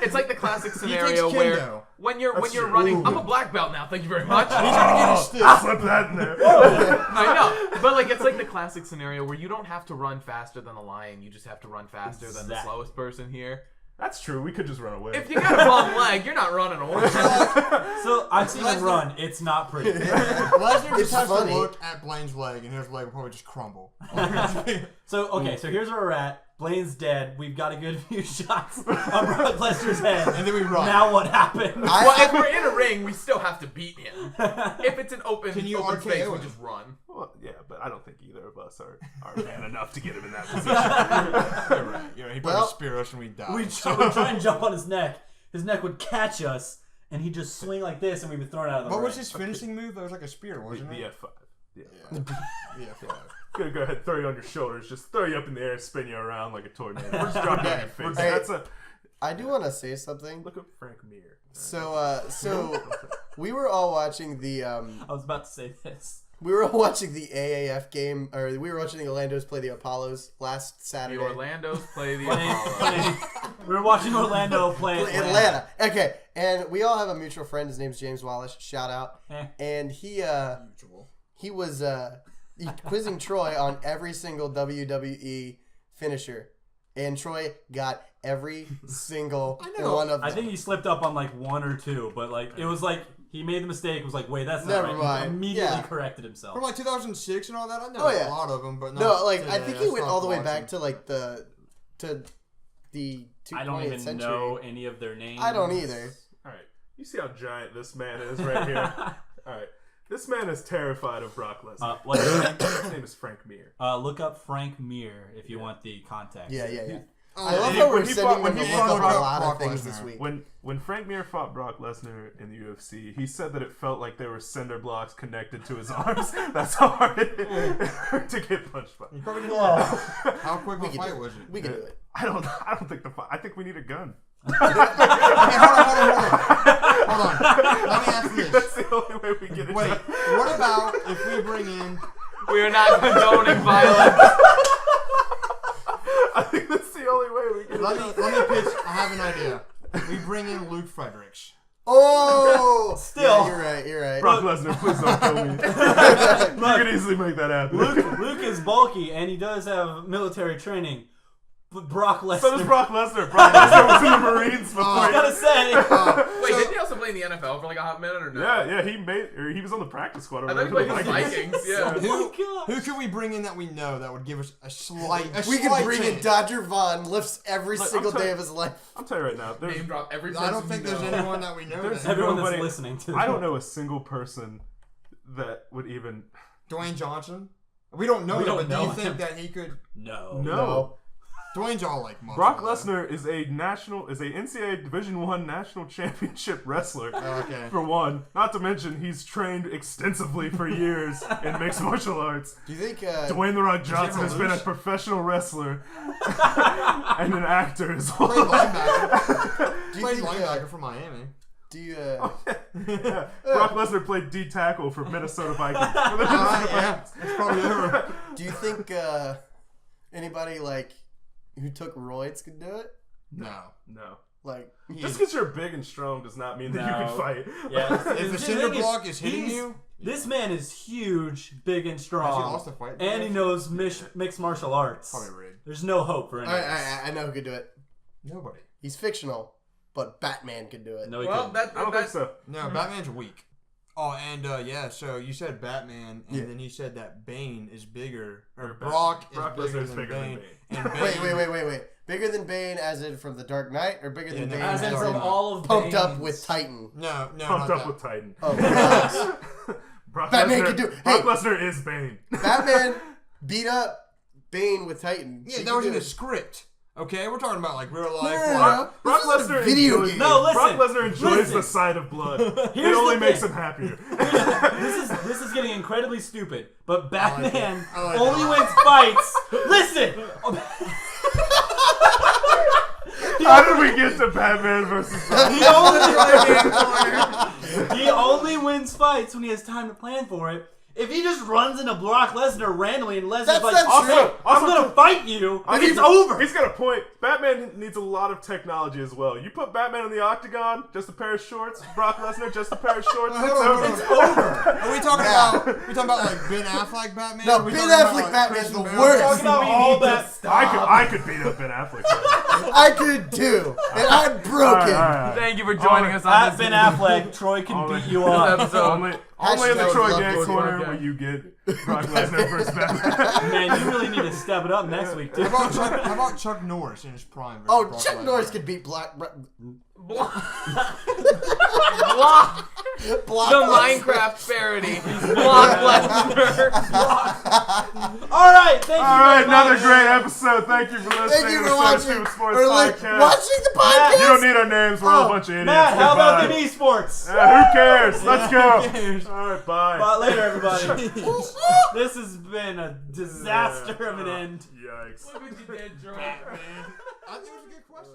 It's like the classic scenario takes where kendo. when you're That's you're true. running. I'm a black belt now. Thank you very much. He's gonna get his stiff. Slip that in there. I know, but like it's like the classic scenario where you don't have to run faster than the lion. You just have to run faster than the Exactly. slowest person here. That's true. We could just run away. If you got a bum leg, you're not running away. So I've seen him Lesnar- run. It's not pretty. Lesnar It's just has funny. to look at Blaine's leg, and his leg will probably just crumble. So so here's where we're at. Blaine's dead. We've got a good few shots on Brock Lesnar's head. And then we run. Now what happened? Well, if we're in a ring, we still have to beat him. If it's an open, Can you open RKO space, we him? just run. Well, yeah, but I don't think either of us are man enough to get him in that position. You're right. You're right. He Well, probably spear us and we die. we try and jump on his neck. His neck would catch us, and he'd just swing like this, and we'd be thrown out of the What ring. was his finishing move? That was like a spear, wasn't The it? F5. Yeah. Yeah, five. Gonna go ahead, throw you on your shoulders, just throw you up in the air, spin you around like a tornado. We're just dropping you on your face. Hey. That's a I do want to say something. look up Frank Mir. So we were all watching the I was about to say this. we were all watching the AAF game, or we were watching the Orlando's play the Apollos last The Saturday. Orlando's play the Funny- Apollo. funny. We were watching Orlando play Atlanta. Okay, and we all have a mutual friend. His name's James Wallace. Shout out. And he was quizzing Troy on every single WWE finisher, and Troy got every single know. one of them. I think he slipped up on like one or two, but like it was like he made the mistake. Was like, wait, that's not Never right. mind. He immediately Yeah. corrected himself. From like 2006 and all that, I know Oh, yeah. a lot of them, but not no, like I today. think he went stopped all the way watching. back to like the 20th I don't even century. know any of their names. I don't either. All right, you see how giant this man is right here. All right, this man is terrified of Brock Lesnar. His name is Frank Mir. Look up Frank Mir if you want the context. Yeah, yeah, yeah. Oh, I love when how he- we're when he sending fought- them when to he look fought up a lot Brock of things Lesnar. this week. When Frank Mir fought Brock Lesnar in the UFC, he said that it felt like there were cinder blocks connected to his arms. That's how hard it hurt to get punched by. You probably didn't How quick of a can fight do it. was it? We can do it. I don't think the fight. I think we need a gun. Okay, hold on. Let me ask you this. That's the only way we get it. Wait, done. what about if we bring in? We are not condoning violence. I think that's the only way we get it. Let done. me pitch. I have an idea. We bring in Luke Fredericks. Oh, Still. yeah, you're right. You're right. Brock Lesnar, please don't kill me. You can easily make that happen. Luke is bulky and he does have military training. But Brock Lesnar. So does Brock Lesnar. Brock Lesnar was in the Marines before. I was gonna say. Wait, So- didn't he also play in the NFL for like a hot minute or no? Yeah, he was on the practice squad. I thought he played for the Vikings. Yeah. Oh my God. Who could we bring in that we know that would give us a slight? We could bring in chance? Dodger Vaughn, lifts every Look, single I'm day tell- of his life. I'm telling you right now, Name drop every I don't person think you there's know. anyone that we know. There's that. Everyone that's nobody- listening to this. I don't know a single person that would even. Dwayne Johnson. We don't know We him, don't but do know you think him. that he could? No. No. Dwayne's all like muscle. Brock though. Lesnar is a NCAA Division I national championship wrestler. Oh, okay. For one, not to mention he's trained extensively for years in mixed martial arts. Do you think? Dwayne The Rock Johnson ever has been a lose? professional wrestler and an actor as Played well. linebacker. Do you Played think? linebacker for Miami. Do you? Yeah. Brock Lesnar played D tackle for Minnesota Vikings. Yeah, that's probably ever. Do you think anybody like who took roids could do it? No. No. Like Just because you're big and strong does not mean that you No. can fight. Yeah, If the cinder block is hitting you, this man is huge, big and has he strong, lost a fight? and he knows mixed martial arts. Probably rigged. There's no hope for all anyone. right, I know who could do it. Nobody. He's fictional, but Batman could do it. No, he Well, couldn't. I don't think so. No, Batman's weak. Oh, and yeah, so you said Batman, and then you said that Bane is bigger, or Brock is Lesnar bigger, than Bane. And Wait. Bigger than Bane, as in from the Dark Knight, or bigger than Yeah, Bane no, As in Dark from Knight. all of pumped up Bane's- with Titan? No, Pumped not up that. with Titan. Oh, gosh. Brock Batman Lesnar, can do it. Brock Hey. Lesnar is Bane. Batman beat up Bane with Titan. Yeah, He that could was do in a it. script. Okay, we're talking about like real life. No, no, like, no. Brock This is a Lesnar video enjoys, game. No, listen. Brock Lesnar enjoys Listen. the sight of blood. It Here's only the makes thing. him happier. This is getting incredibly stupid, but Batman I like only it. wins fights. Listen, How did we get to Batman versus Brock? he only wins fights when he has time to plan for it. If he just runs into Brock Lesnar randomly and Lesnar's That's like, not true. "Hey, I'm Also- gonna fight you," I and mean, it's over. He's got a point. Batman needs a lot of technology as well. You put Batman in the octagon, just a pair of shorts. Brock Lesnar, just a pair of shorts. Hold It's on, over. hold on. Are we talking Yeah. about? We talking about like Ben Affleck Batman? No, Are we Ben talking about, Affleck like, Batman's Christian the Bale? worst. Talking about all that I could beat up Ben Affleck. I could too, and I'm broken. All right. Thank you for joining us on At this. Ben Affleck, Troy can Only- beat you up. episode. Only in the Hashtag Troy love Gay Gordon. corner Okay. will you get Brock Lesnar versus Batman. Man, you really need to step it up next week, too. How about Chuck Norris in his prime? versus Oh, Brock Chuck Lesnar? Norris could beat Black. Block Block the Minecraft parody. Block Lesnar. All right, thank you. All right, very another much. great episode. Thank you for listening Thank you to for the watching. Stupid Sports Or like Podcast. watching the podcast. You don't need our names. We're all a bunch of idiots. Matt, how about Goodbye. the esports? Who cares? Let's go. Who cares? All right, bye. Bye later, everybody. This has been a disaster of an end. Yikes. Look what you did, Troy. I think it was a good question.